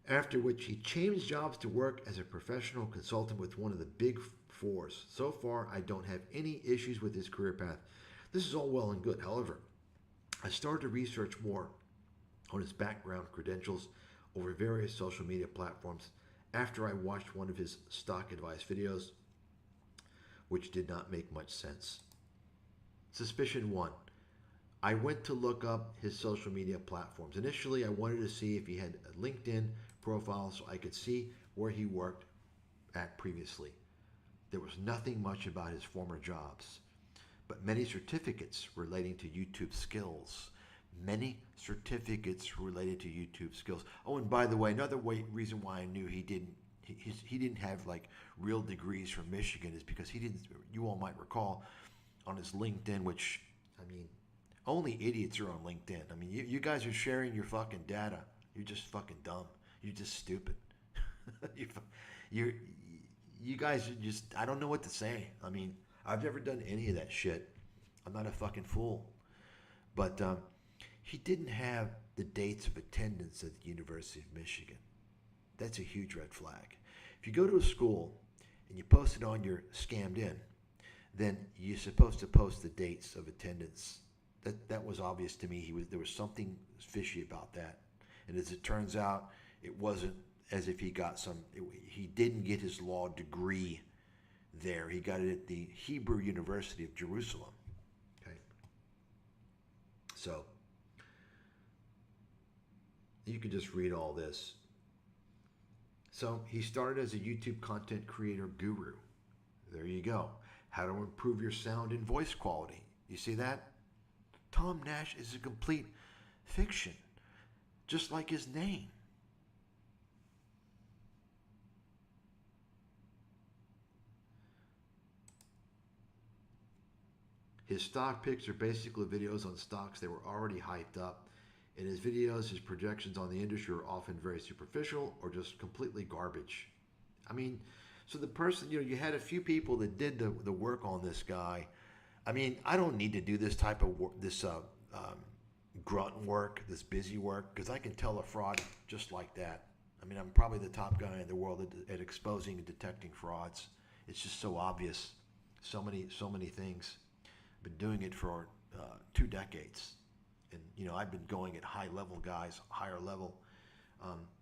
After which he changed jobs to work as a professional consultant with one of the big fours. So far, I don't have any issues with his career path. This is all well and good. However, I started to research more on his background credentials over various social media platforms after I watched one of his stock advice videos, which did not make much sense. Suspicion 1. I went to look up his social media platforms. Initially, I wanted to see if he had a LinkedIn profile so I could see where he worked at previously. There was nothing much about his former jobs, but many certificates relating to YouTube skills. Many certificates related to YouTube skills. Oh, and by the way, another reason why I knew he didn't have like real degrees from Michigan is because he didn't. You all might recall on his LinkedIn, which I mean, only idiots are on LinkedIn. I mean, you guys are sharing your fucking data. You're just fucking dumb. You're just stupid. You guys are just. I don't know what to say. I mean, I've never done any of that shit. I'm not a fucking fool. But he didn't have the dates of attendance at the University of Michigan. That's a huge red flag. If you go to a school and you post it on your Scammed In, then you're supposed to post the dates of attendance. That was obvious to me. There was something fishy about that. And as it turns out, it wasn't as if he didn't get his law degree there. He got it at the Hebrew University of Jerusalem. Okay. So you can just read all this. So he started as a YouTube content creator guru. There you go. How to improve your sound and voice quality. You see that? Tom Nash is a complete fiction, just like his name. His stock picks are basically videos on stocks that were already hyped up. In his videos, his projections on the industry are often very superficial or just completely garbage. I mean, so the person, you had a few people that did the work on this guy. I mean, I don't need to do this type of work, this grunt work, this busy work, because I can tell a fraud just like that. I mean, I'm probably the top guy in the world at exposing and detecting frauds. It's just so obvious. So many things. Been doing it for 2 decades. And, I've been going at high level guys, higher level.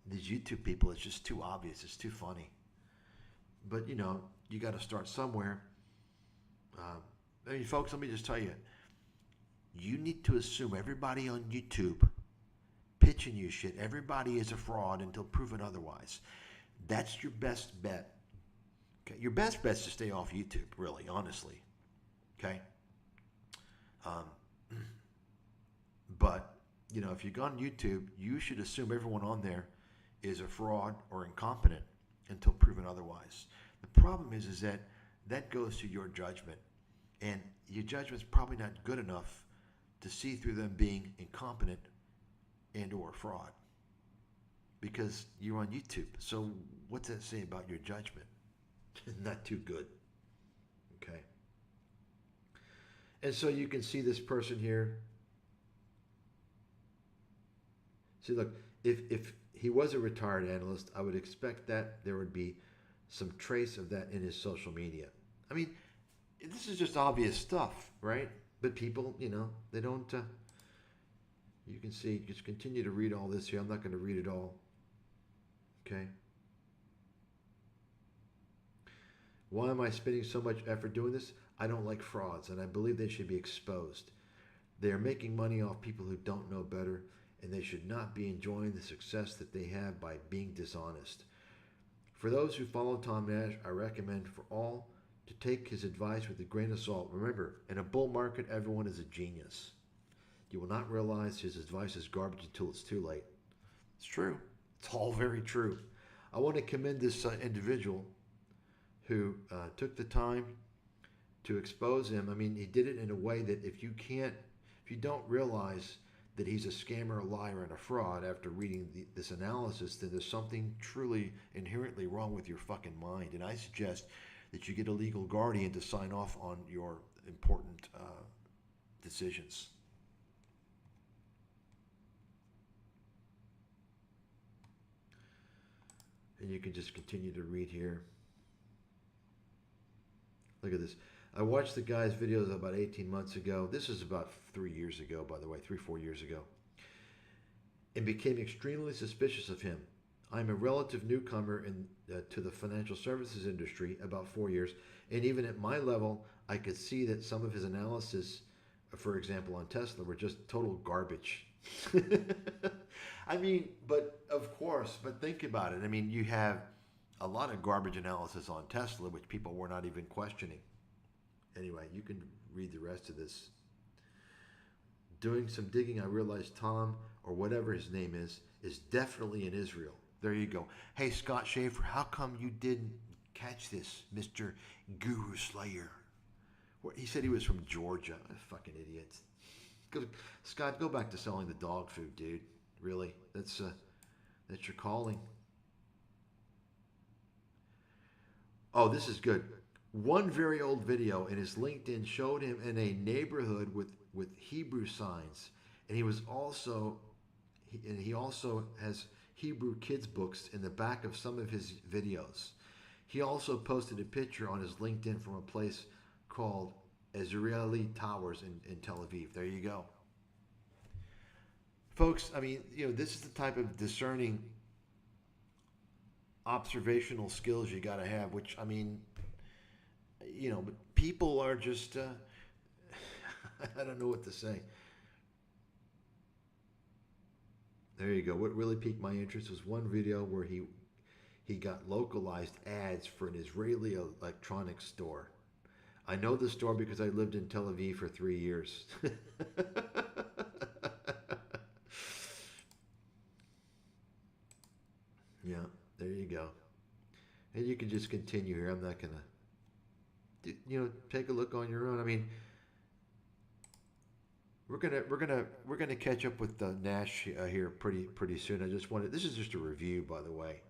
These YouTube people, it's just too obvious. It's too funny. But, you got to start somewhere. I mean, folks, let me just tell you, you need to assume everybody on YouTube pitching you shit, everybody is a fraud until proven otherwise. That's your best bet. Okay, your best bet is to stay off YouTube, really, honestly. Okay? But, if you go on YouTube, you should assume everyone on there is a fraud or incompetent until proven otherwise. The problem is that goes to your judgment. And your judgment's probably not good enough to see through them being incompetent and or fraud. Because you're on YouTube. So what's that say about your judgment? Not too good. Okay. And so you can see this person here. See, look, if he was a retired analyst, I would expect that there would be some trace of that in his social media. I mean, this is just obvious stuff, right? But people, they don't, you can see, just continue to read all this here. I'm not going to read it all. Okay. Why am I spending so much effort doing this? I don't like frauds, and I believe they should be exposed. They are making money off people who don't know better, and they should not be enjoying the success that they have by being dishonest. For those who follow Tom Nash, I recommend for all to take his advice with a grain of salt. Remember, in a bull market, everyone is a genius. You will not realize his advice is garbage until it's too late. It's true. It's all very true. I want to commend this individual who took the time to expose him. I mean, he did it in a way that if you don't realize that he's a scammer, a liar, and a fraud after reading this analysis, then there's something truly inherently wrong with your fucking mind. And I suggest that you get a legal guardian to sign off on your important decisions. And you can just continue to read here. Look at this. I watched the guy's videos about 18 months ago. This is about 3 years ago, by the way, 4 years ago. And became extremely suspicious of him. I'm a relative newcomer to the financial services industry, about 4 years. And even at my level, I could see that some of his analysis, for example, on Tesla, were just total garbage. I mean, but of course, but think about it. I mean, you have a lot of garbage analysis on Tesla, which people were not even questioning. Anyway, you can read the rest of this. Doing some digging, I realized Tom, or whatever his name is definitely in Israel. There you go. Hey, Scott Schaefer, how come you didn't catch this, Mr. Guru Slayer? He said he was from Georgia. Fucking idiots. Scott, go back to selling the dog food, dude. Really, that's your calling. Oh, this is good. One very old video in his LinkedIn showed him in a neighborhood with Hebrew signs, and he also has Hebrew kids books in the back of some of his videos. He also posted a picture on his LinkedIn from a place called Israeli Towers in Tel Aviv. There you go. Folks, I mean, this is the type of discerning observational skills you got to have, which, I mean, but people are just, I don't know what to say. There you go. What really piqued my interest was one video where he got localized ads for an Israeli electronics store. I know the store because I lived in Tel Aviv for 3 years. Yeah, there you go. And you can just continue here. I'm not gonna, take a look on your own. I mean, we're gonna catch up with Nash here pretty soon. I just wanted. This is just a review, by the way.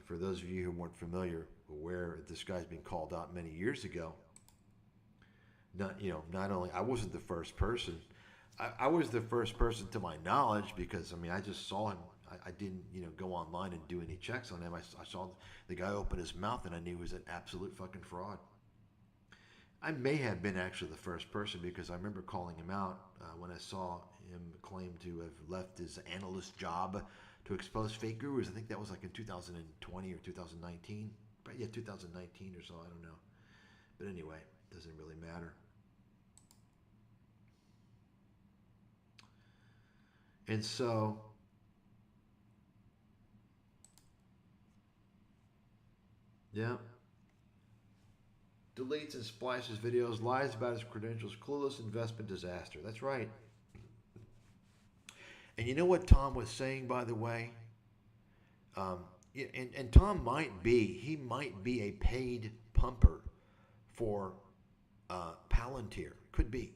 For those of you who weren't aware this guy's been called out many years ago. Not only I wasn't the first person. I was the first person to my knowledge because I just saw him. I didn't go online and do any checks on him. I saw the guy open his mouth and I knew he was an absolute fucking fraud. I may have been actually the first person because I remember calling him out when I saw him claim to have left his analyst job to expose fake gurus. I think that was like in 2020 or 2019. But yeah, 2019 or so. I don't know. But anyway, it doesn't really matter. And so, yeah. Deletes and spliced videos, lies about his credentials, clueless investment disaster. That's right. And you know what Tom was saying, by the way? And Tom might be a paid pumper for Palantir. Could be.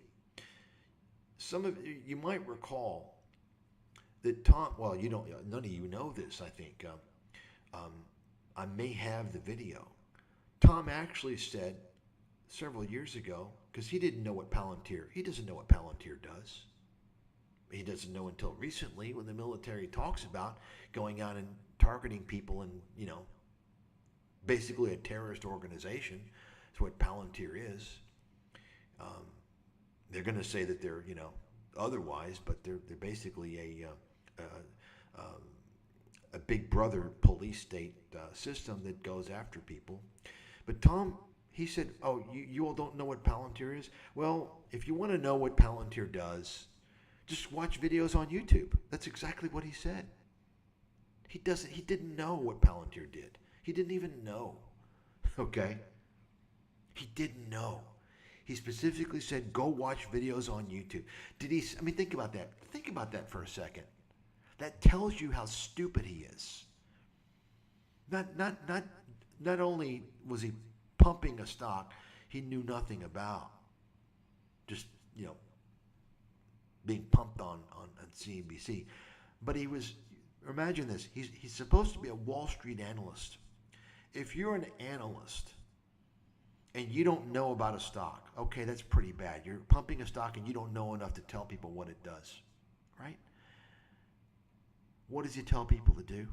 Some of you might recall that Tom. Well, none of you know this. I think I may have the video. Tom actually said several years ago, because he didn't know what Palantir. He doesn't know what Palantir does. He doesn't know until recently when the military talks about going out and targeting people and, basically a terrorist organization. That's what Palantir is. They're going to say that they're, otherwise, but they're basically a big brother police state system that goes after people. But Tom, he said, "Oh, you all don't know what Palantir is? Well, if you want to know what Palantir does, just watch videos on YouTube." That's exactly what he said. He didn't know what Palantir did. He didn't even know. Okay? He didn't know. He specifically said, "Go watch videos on YouTube." Did he? I mean, think about that. Think about that for a second. That tells you how stupid he is. Not only was he pumping a stock he knew nothing about, just being pumped on CNBC, but he was. Imagine this. He's supposed to be a Wall Street analyst. If you're an analyst and you don't know about a stock, okay, that's pretty bad. You're pumping a stock and you don't know enough to tell people what it does, right? What does he tell people to do?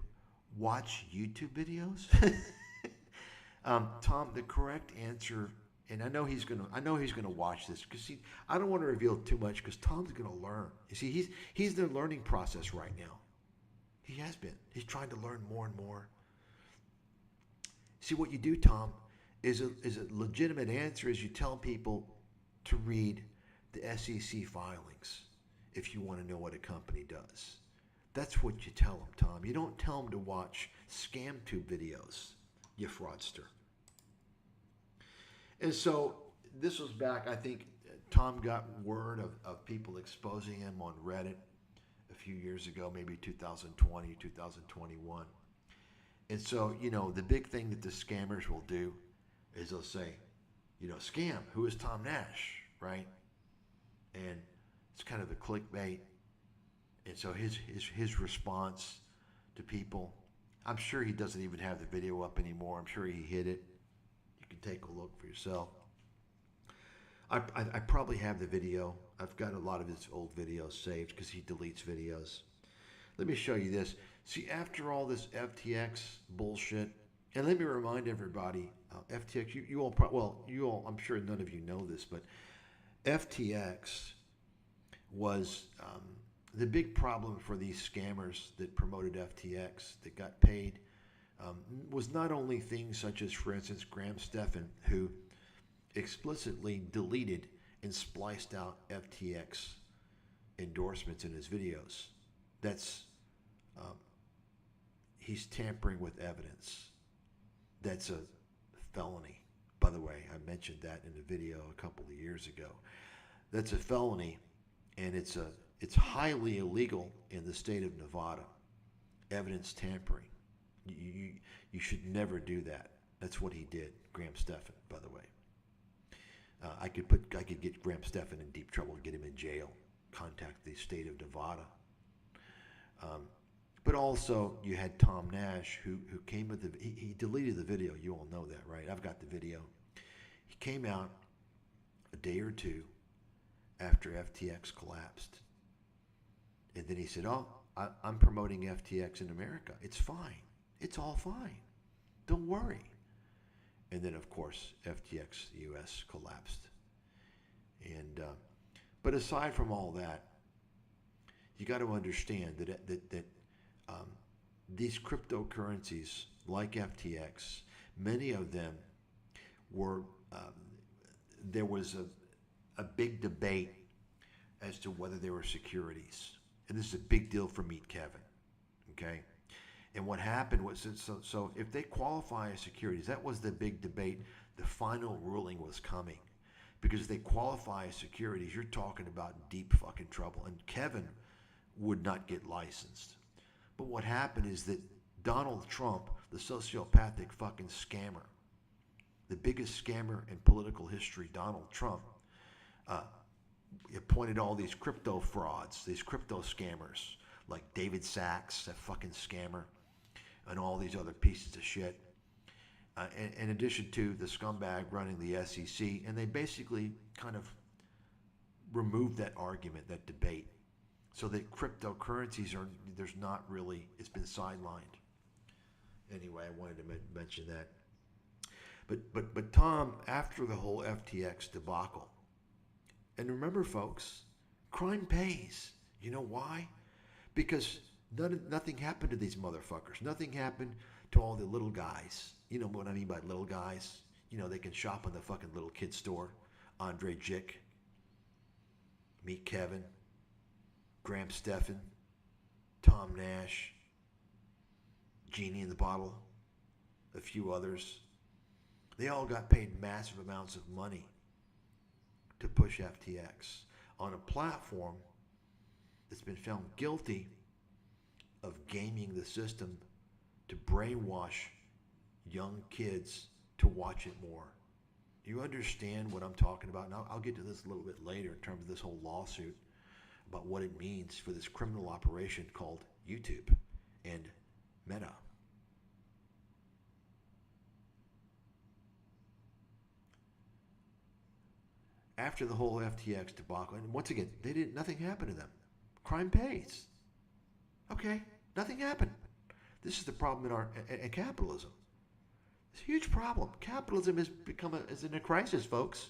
Watch YouTube videos? Tom, the correct answer, and I know he's gonna watch this because I don't want to reveal too much because Tom's gonna learn. You see, he's in the learning process right now. He has been. He's trying to learn more and more. See, what you do, Tom, is a legitimate answer is you tell people to read the SEC filings if you want to know what a company does. That's what you tell them, Tom. You don't tell them to watch scam tube videos, you fraudster. And so this was back, I think Tom got word of people exposing him on Reddit a few years ago, maybe 2020, 2021. And so, the big thing that the scammers will do is they'll say, scam, who is Tom Nash, right? And it's kind of a clickbait. And so his response to people, I'm sure he doesn't even have the video up anymore. I'm sure he hid it. You can take a look for yourself. I probably have the video. I've got a lot of his old videos saved because he deletes videos. Let me show you this. See, after all this FTX bullshit, and let me remind everybody, FTX, you all, I'm sure none of you know this, but FTX was the big problem for these scammers that promoted FTX that got paid was not only things such as, for instance, Graham Stephan, who explicitly deleted and spliced out FTX endorsements in his videos. That's he's tampering with evidence. That's a felony. By the way, I mentioned that in a video a couple of years ago. That's a felony, and it's highly illegal in the state of Nevada. Evidence tampering. You should never do that. That's what he did, Graham Stephan, by the way. I could get Graham Stephan in deep trouble and get him in jail. Contact the state of Nevada. But also you had Tom Nash who came with he deleted the video. You all know that, right? I've got the video. He came out a day or two after FTX collapsed, and then he said, "Oh, I'm promoting FTX in America. It's fine. It's all fine. Don't worry." And then, of course, FTX US collapsed. And but aside from all that, you got to understand that these cryptocurrencies like FTX, many of them were there was a big debate as to whether they were securities, and this is a big deal for Meet Kevin. Okay. And what happened was, so if they qualify as securities, that was the big debate. The final ruling was coming. Because if they qualify as securities, you're talking about deep fucking trouble. And Kevin would not get licensed. But what happened is that Donald Trump, the sociopathic fucking scammer, the biggest scammer in political history, Donald Trump, appointed all these crypto frauds, these crypto scammers, like David Sachs, that fucking scammer, and all these other pieces of shit. In addition to the scumbag running the SEC, and they basically kind of removed that argument, that debate, so that cryptocurrencies there's not really, it's been sidelined. Anyway, I wanted to mention that. But Tom, after the whole FTX debacle, and remember, folks, crime pays. You know why? Because nothing happened to these motherfuckers. Nothing happened to all the little guys. You know what I mean by little guys? they can shop in the fucking little kid store. Andre Jick, Meet Kevin, Graham Stephan, Tom Nash, Genie in the Bottle, a few others. They all got paid massive amounts of money to push FTX on a platform that's been found guilty of gaming the system to brainwash young kids to watch it more. Do you understand what I'm talking about? Now, I'll get to this a little bit later in terms of this whole lawsuit about what it means for this criminal operation called YouTube and Meta. After the whole FTX debacle, and once again, nothing happened to them. Crime pays. Okay, nothing happened. This is the problem in capitalism. It's a huge problem. Capitalism is in a crisis, folks.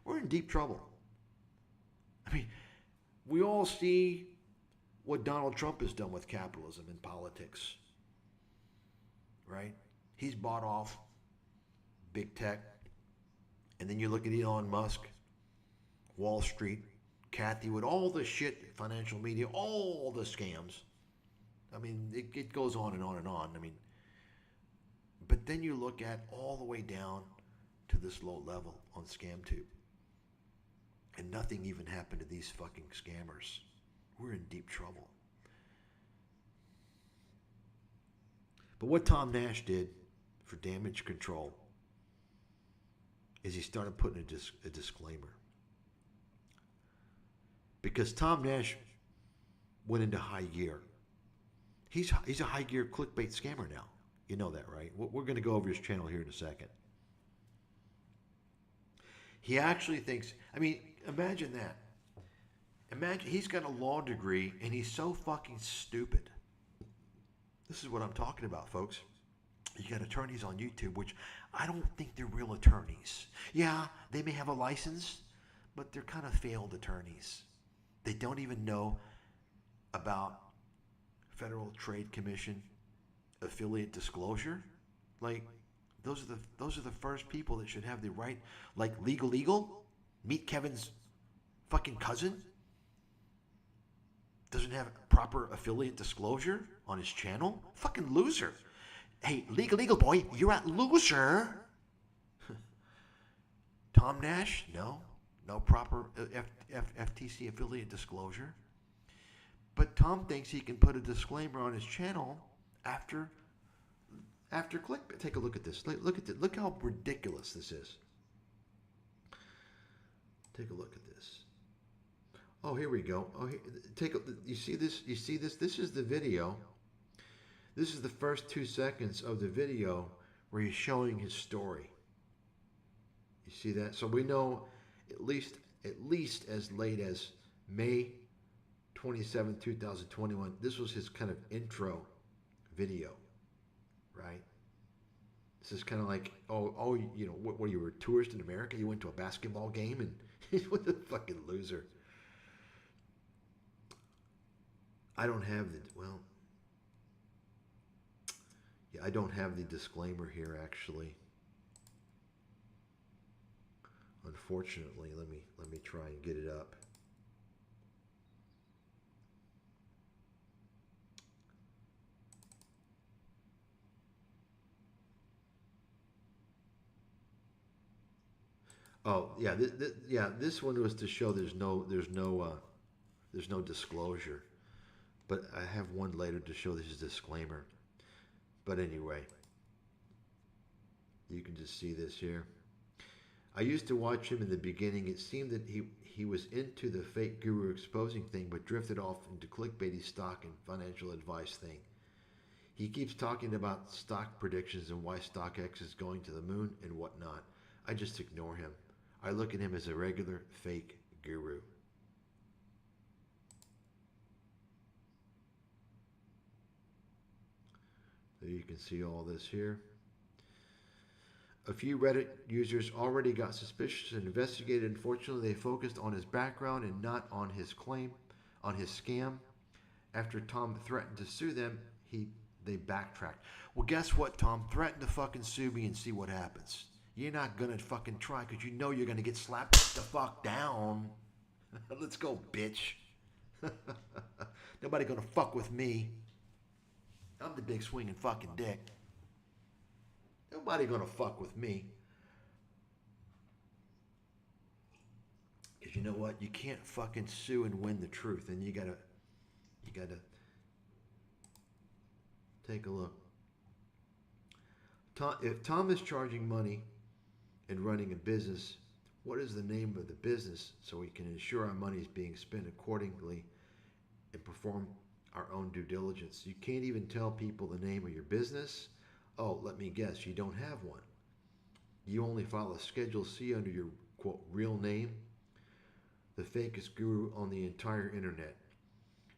We're in deep trouble. I mean, we all see what Donald Trump has done with capitalism in politics, right? He's bought off big tech, and then you look at Elon Musk, Wall Street, Kathy Wood, all the shit, financial media, all the scams. I mean, it goes on and on and on. I mean, but then you look at all the way down to this low level on ScamTube. And nothing even happened to these fucking scammers. We're in deep trouble. But what Tom Nash did for damage control is he started putting a disclaimer. Because Tom Nash went into high gear. He's a high gear clickbait scammer now. You know that, right? We're going to go over his channel here in a second. He actually thinks, I mean, imagine that. Imagine he's got a law degree and he's so fucking stupid. This is what I'm talking about, folks. You got attorneys on YouTube, which I don't think they're real attorneys. Yeah, they may have a license, but they're kind of failed attorneys. They don't even know about Federal Trade Commission affiliate disclosure. Like, those are the first people that should have the right. Like Legal, Meet Kevin's fucking cousin doesn't have proper affiliate disclosure on his channel. Fucking loser. Hey, Legal boy, you're a loser. Tom Nash, no proper FTC affiliate disclosure. But Tom thinks he can put a disclaimer on his channel after click. Take a look at this. Look at this. Look how ridiculous this is. Take a look at this. Oh, here we go. Oh, you see this? You see this? This is the video. This is the first 2 seconds of the video where he's showing his story. You see that? So we know at least as late as May 27, 2021. This was his kind of intro video, right? This is kind of like, what you were a tourist in America? You went to a basketball game and what a fucking loser. I don't have I don't have the disclaimer here actually. Unfortunately, let me try and get it up. Oh yeah, this one was to show there's no disclosure, but I have one later to show this is a disclaimer. But anyway, you can just see this here. I used to watch him in the beginning. It seemed that he was into the fake guru exposing thing, but drifted off into clickbaity stock and financial advice thing. He keeps talking about stock predictions and why StockX is going to the moon and whatnot. I just ignore him. I look at him as a regular fake guru. There you can see all this here. A few Reddit users already got suspicious and investigated. Unfortunately, they focused on his background and not on his scam. After Tom threatened to sue them, they backtracked. Well, guess what, Tom? Threaten to fucking sue me and see what happens. You're not gonna fucking try because you know you're gonna get slapped the fuck down. Let's go, bitch. Nobody gonna fuck with me. I'm the big swinging fucking dick. Nobody gonna fuck with me. Because you know what? You can't fucking sue and win the truth. And you gotta take a look. If Tom is charging money and running a business, what is the name of the business so we can ensure our money is being spent accordingly and perform our own due diligence? You can't even tell people the name of your business? Oh, let me guess, you don't have one. You only file a Schedule C under your, quote, real name? The fakest guru on the entire internet.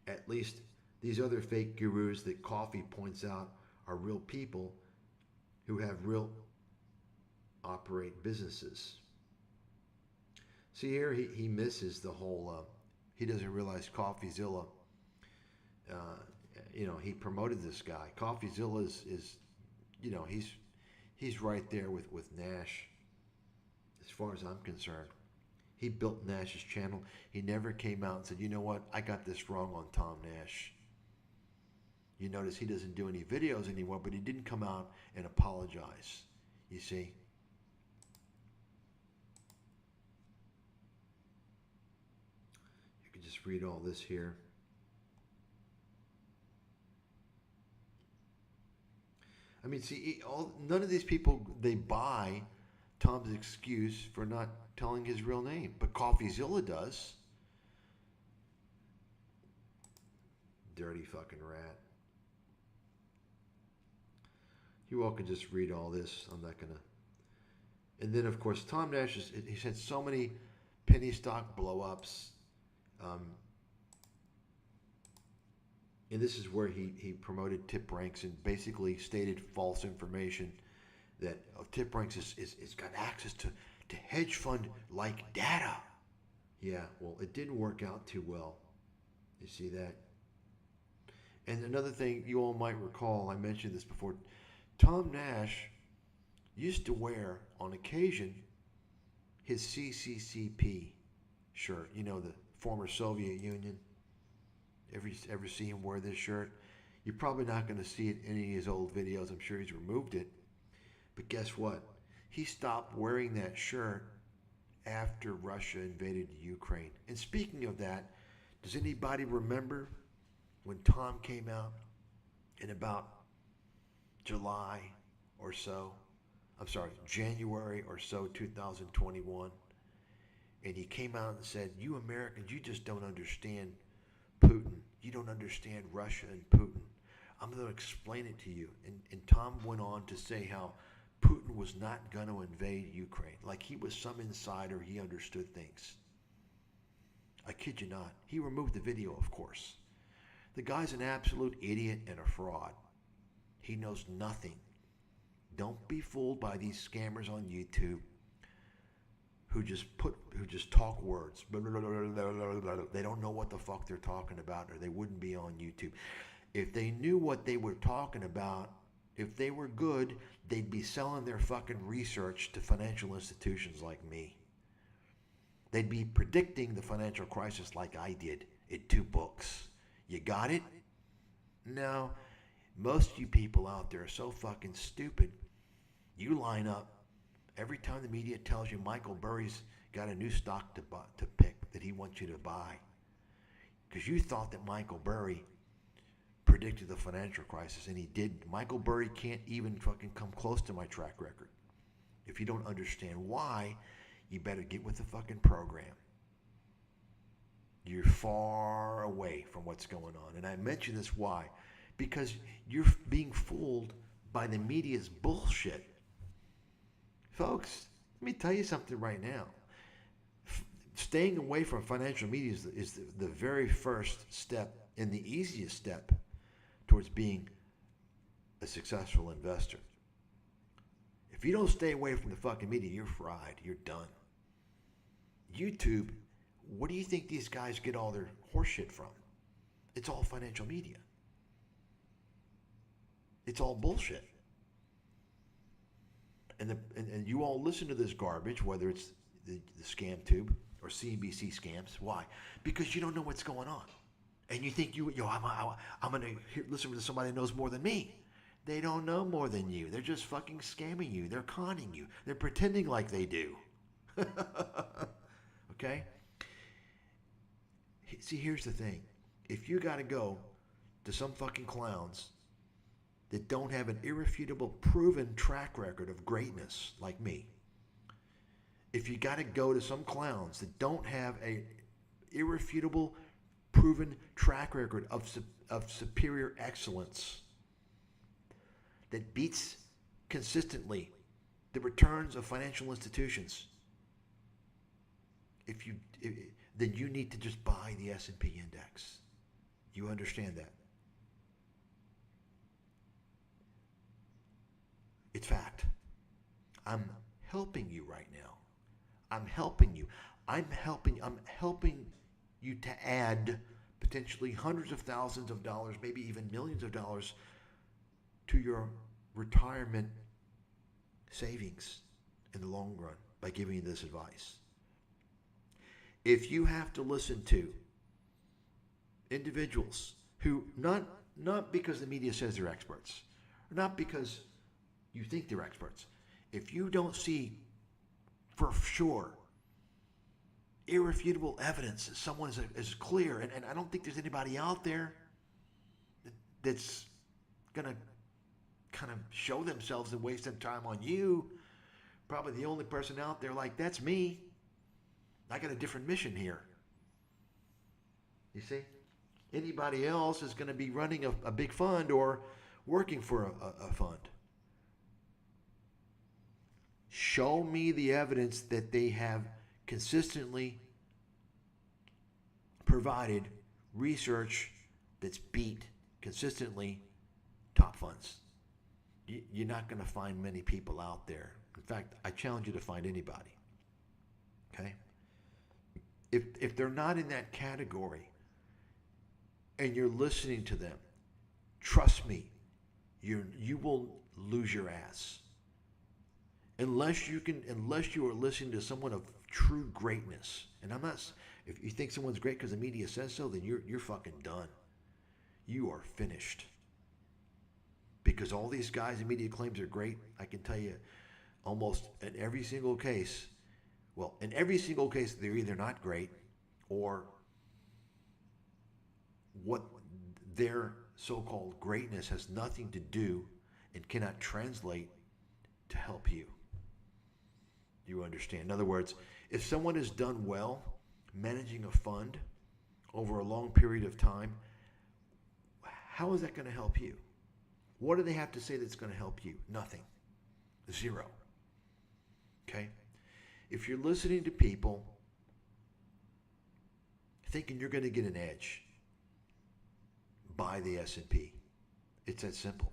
At least these other fake gurus that Coffee points out are real people who have real operate businesses. See here, he misses the whole, he doesn't realize CoffeeZilla, he promoted this guy. CoffeeZilla is he's right there with Nash as far as I'm concerned. He built Nash's channel. He never came out and said, you know what, I got this wrong on Tom Nash. You notice he doesn't do any videos anymore, but he didn't come out and apologize. You see? You can just read all this here. I mean, see, none of these people, they buy Tom's excuse for not telling his real name, but CoffeeZilla does. Dirty fucking rat. You all can just read all this. I'm not gonna. And then, of course, Tom Nash he's had so many penny stock blow-ups. And this is where he promoted tip ranks and basically stated false information that tip ranks is got access to hedge fund like data. Yeah, well, it didn't work out too well. You see that? And another thing you all might recall, I mentioned this before, Tom Nash used to wear on occasion his CCCP shirt. You know, the former Soviet Union. Ever see him wear this shirt? You're probably not going to see it in any of his old videos. I'm sure he's removed it. But guess what? He stopped wearing that shirt after Russia invaded Ukraine. And speaking of that, does anybody remember when Tom came out in about July or so? I'm sorry, January or so, 2021. And he came out and said, you Americans, you just don't understand Putin. You don't understand Russia and Putin. I'm going to explain it to you. And Tom went on to say how Putin was not going to invade Ukraine. Like he was some insider. He understood things. I kid you not. He removed the video, of course. The guy's an absolute idiot and a fraud. He knows nothing. Don't be fooled by these scammers on YouTube who just talk words. They don't know what the fuck they're talking about, or they wouldn't be on YouTube. If they knew what they were talking about, if they were good, they'd be selling their fucking research to financial institutions like me. They'd be predicting the financial crisis like I did in 2 books. You got it? No. Most of you people out there are so fucking stupid. You line up every time the media tells you Michael Burry's got a new stock to pick that he wants you to buy. Because you thought that Michael Burry predicted the financial crisis, and he didn't. Michael Burry can't even fucking come close to my track record. If you don't understand why, you better get with the fucking program. You're far away from what's going on. And I mention this why? Because you're being fooled by the media's bullshit. Folks, let me tell you something right now. Staying away from financial media is the very first step and the easiest step towards being a successful investor. If you don't stay away from the fucking media, you're fried. You're done. YouTube, what do you think these guys get all their horseshit from? It's all financial media. It's all bullshit. And you all listen to this garbage, whether it's the scam tube or CNBC scams. Why? Because you don't know what's going on, and you think I'm going to listen to somebody who knows more than me. They don't know more than you. They're just fucking scamming you. They're conning you. They're pretending like they do. Okay? See, here's the thing. If you got to go to some fucking clowns that don't have an irrefutable, proven track record of greatness like me, if you got to go to some clowns that don't have a irrefutable, proven track record of superior excellence that beats consistently the returns of financial institutions, then you need to just buy the S&P index. You understand that? It's fact. I'm helping you right now. I'm helping you. I'm helping you to add potentially hundreds of thousands of dollars, maybe even millions of dollars to your retirement savings in the long run by giving you this advice. If you have to listen to individuals who, not because the media says they're experts, not because you think they're experts, if you don't see for sure irrefutable evidence that someone is clear, and I don't think there's anybody out there that's going to kind of show themselves and waste their time on you. Probably the only person out there like, that's me. I got a different mission here. You see? Anybody else is going to be running a big fund or working for a fund. Show me the evidence that they have consistently provided research that's beat consistently top funds. You're not going to find many people out there. In fact, I challenge you to find anybody. Okay? If they're not in that category and you're listening to them, trust me, you will lose your ass. Unless you are listening to someone of true greatness. And if you think someone's great because the media says so, then you're fucking done. You are finished. Because all these guys in media claims are great, I can tell you almost in every single case, they're either not great or what their so-called greatness has nothing to do and cannot translate to help you. You understand? In other words, if someone has done well managing a fund over a long period of time, how is that going to help you? What do they have to say that's going to help you? Nothing. Zero. Okay? If you're listening to people thinking you're going to get an edge, buy the S&P. It's that simple.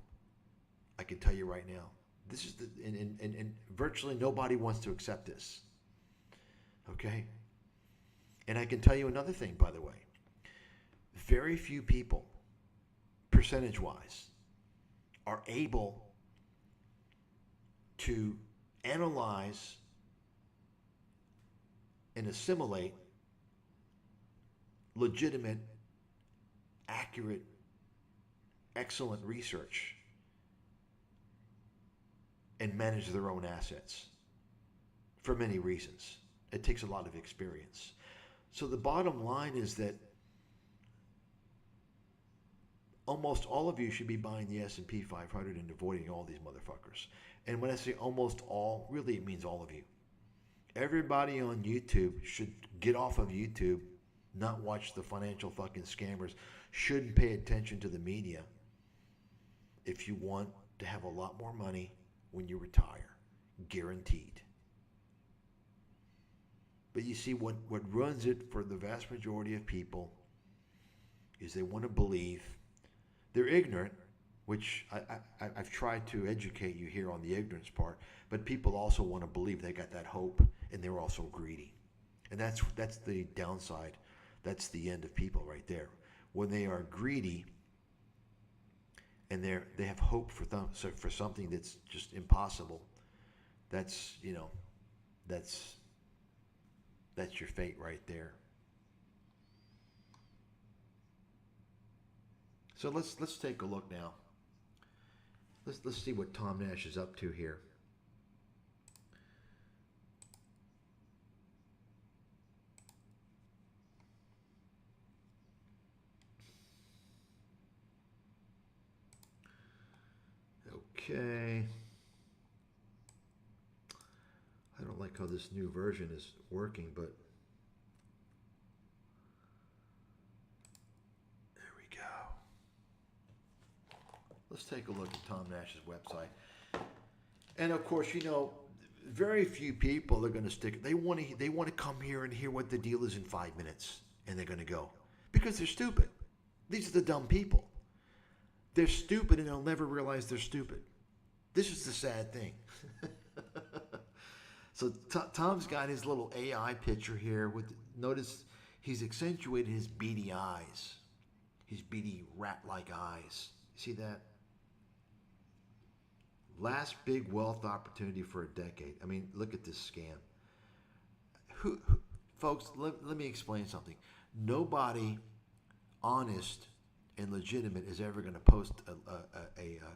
I can tell you right now. This is and virtually nobody wants to accept this. Okay? And I can tell you another thing, by the way. Very few people, percentage-wise, are able to analyze and assimilate legitimate, accurate, excellent research and manage their own assets for many reasons. It takes a lot of experience. So the bottom line is that almost all of you should be buying the S&P 500 and avoiding all these motherfuckers. And when I say almost all, really it means all of you. Everybody on YouTube should get off of YouTube, not watch the financial fucking scammers, shouldn't pay attention to the media if you want to have a lot more money when you retire. Guaranteed. But you see, what runs it for the vast majority of people is they want to believe. They're ignorant, which I've tried to educate you here on the ignorance part, but people also want to believe they got that hope, and they're also greedy. And that's the downside. That's the end of people right there. When they are greedy and they have hope for something that's just impossible, That's, you know, that's that's your fate right there. So let's take a look now. Let's see what Tom Nash is up to here. Okay. I don't like how this new version is working, but there we go. Let's take a look at Tom Nash's website. And of course, you know, very few people are going to stick. They want to come here and hear what the deal is in 5 minutes, and they're going to go because they're stupid. These are the dumb people. They're stupid, and they'll never realize they're stupid. This is the sad thing. So Tom's got his little AI picture here. Notice he's accentuated his beady eyes, his beady rat-like eyes. See that? Last big wealth opportunity for a decade. I mean, look at this scam. Who folks? Let me explain something. Nobody honest and legitimate is ever going to post a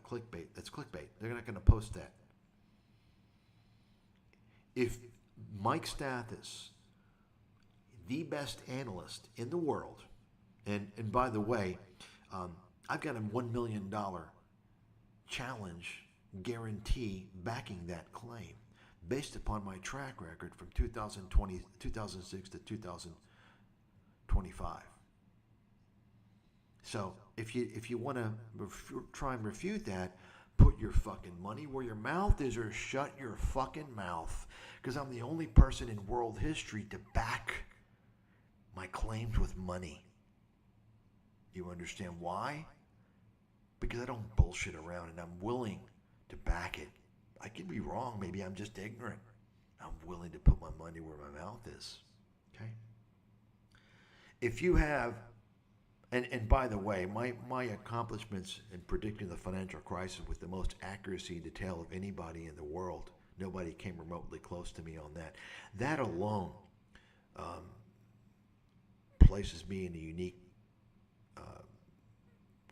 clickbait. That's clickbait. They're not going to post that. If Mike Stathis, the best analyst in the world, and by the way, I've got a $1 million challenge guarantee backing that claim based upon my track record from 2006 to 2025. So if you want to try and refute that, put your fucking money where your mouth is or shut your fucking mouth. Because I'm the only person in world history to back my claims with money. You understand why? Because I don't bullshit around and I'm willing to back it. I could be wrong. Maybe I'm just ignorant. I'm willing to put my money where my mouth is. Okay? If you have, and by the way, my accomplishments in predicting the financial crisis with the most accuracy and detail of anybody in the world, nobody came remotely close to me on that. That alone places me in a unique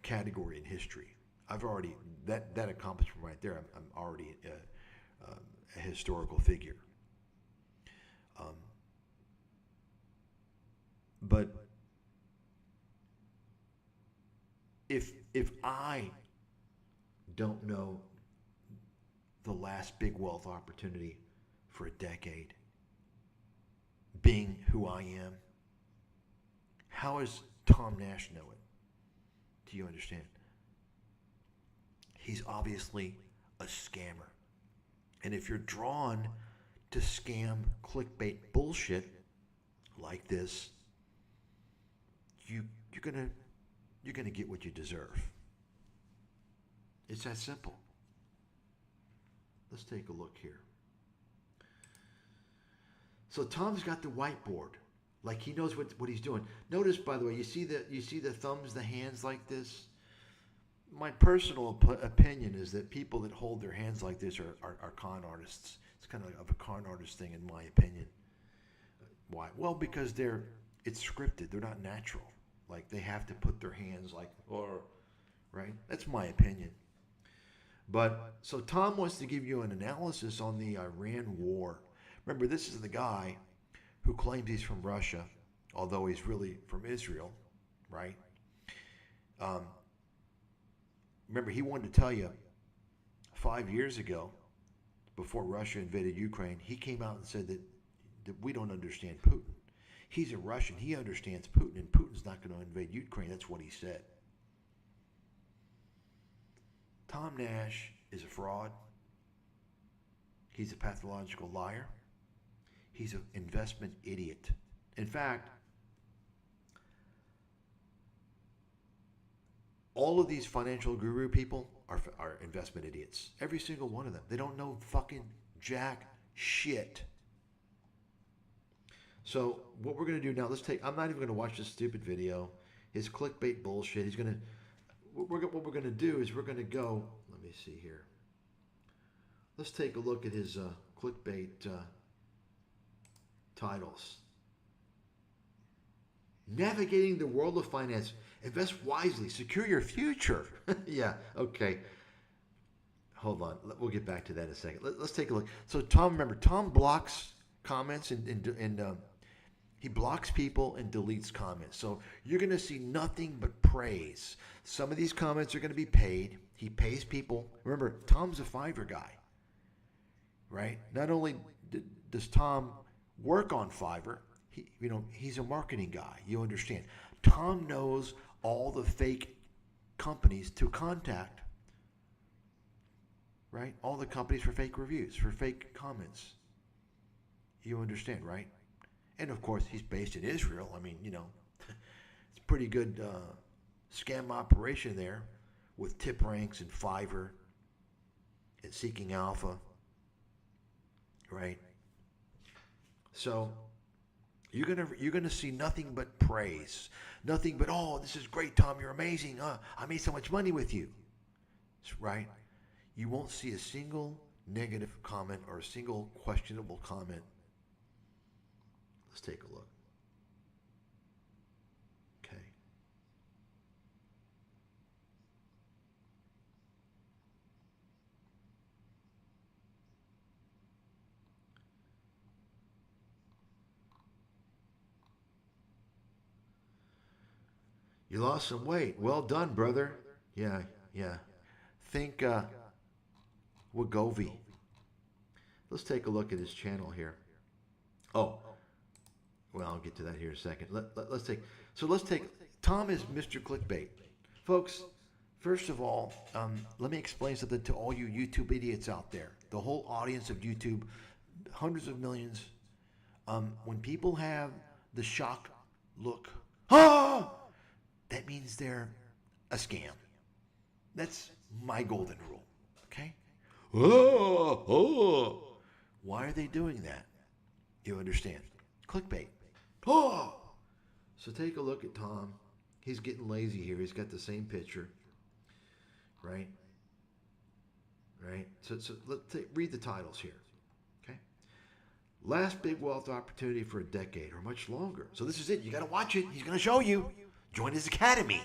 category in history. I've already, that accomplishment right there, I'm already a historical figure. But if I don't know the last big wealth opportunity for a decade, being who I am, how does Tom Nash know it? Do you understand? He's obviously a scammer. And if you're drawn to scam clickbait bullshit like this, you're gonna get what you deserve. It's that simple. Let's take a look here. So Tom's got the whiteboard, like he knows what he's doing. Notice, by the way, you see the thumbs, the hands like this. My personal opinion is that people that hold their hands like this are con artists. It's kind of a con artist thing, in my opinion. Why? Well, because it's scripted. They're not natural. Like they have to put their hands like, or, right? That's my opinion. But so Tom wants to give you an analysis on the Iran war. Remember, this is the guy who claims he's from Russia, although he's really from Israel, right? Remember, he wanted to tell you 5 years ago, before Russia invaded Ukraine, he came out and said that we don't understand Putin. He's a Russian. He understands Putin, and Putin's not going to invade Ukraine. That's what he said. Tom Nash is a fraud. He's a pathological liar. He's an investment idiot. In fact, all of these financial guru people are investment idiots. Every single one of them. They don't know fucking jack shit. So what we're going to do now, I'm not even going to watch this stupid video. His clickbait bullshit. What we're going to do is we're going to go, let me see here. Let's take a look at his clickbait titles. Navigating the world of finance. Invest wisely. Secure your future. Yeah, okay. Hold on. We'll get back to that in a second. Let's take a look. So Tom, remember, Tom blocks comments and he blocks people and deletes comments. So you're going to see nothing but praise. Some of these comments are going to be paid. He pays people. Remember, Tom's a Fiverr guy, right? Not only does Tom work on Fiverr, he's a marketing guy. You understand? Tom knows all the fake companies to contact, right? All the companies for fake reviews, for fake comments. You understand, right? And of course, he's based in Israel. I mean, it's a pretty good scam operation there with tip ranks and Fiverr and Seeking Alpha, right? So you're gonna see nothing but praise, nothing but, oh, this is great, Tom, you're amazing. I made so much money with you, right? You won't see a single negative comment or a single questionable comment. Let's take a look. Okay. You lost some weight. Well done, brother. Yeah, yeah. Think Wagovi. Let's take a look at his channel here. Oh, well, I'll get to that here in a second. Let's take Tom is Mr. Clickbait. Folks, first of all, let me explain something to all you YouTube idiots out there. The whole audience of YouTube, hundreds of millions. When people have the shock look, ah, that means they're a scam. That's my golden rule. Okay? Oh, oh. Why are they doing that? You understand? Clickbait. Oh! So take a look at Tom. He's getting lazy here. He's got the same picture. Right? Right? So read the titles here. Okay? Last big wealth opportunity for a decade or much longer. So this is it. You got to watch it. He's going to show you. Join his academy.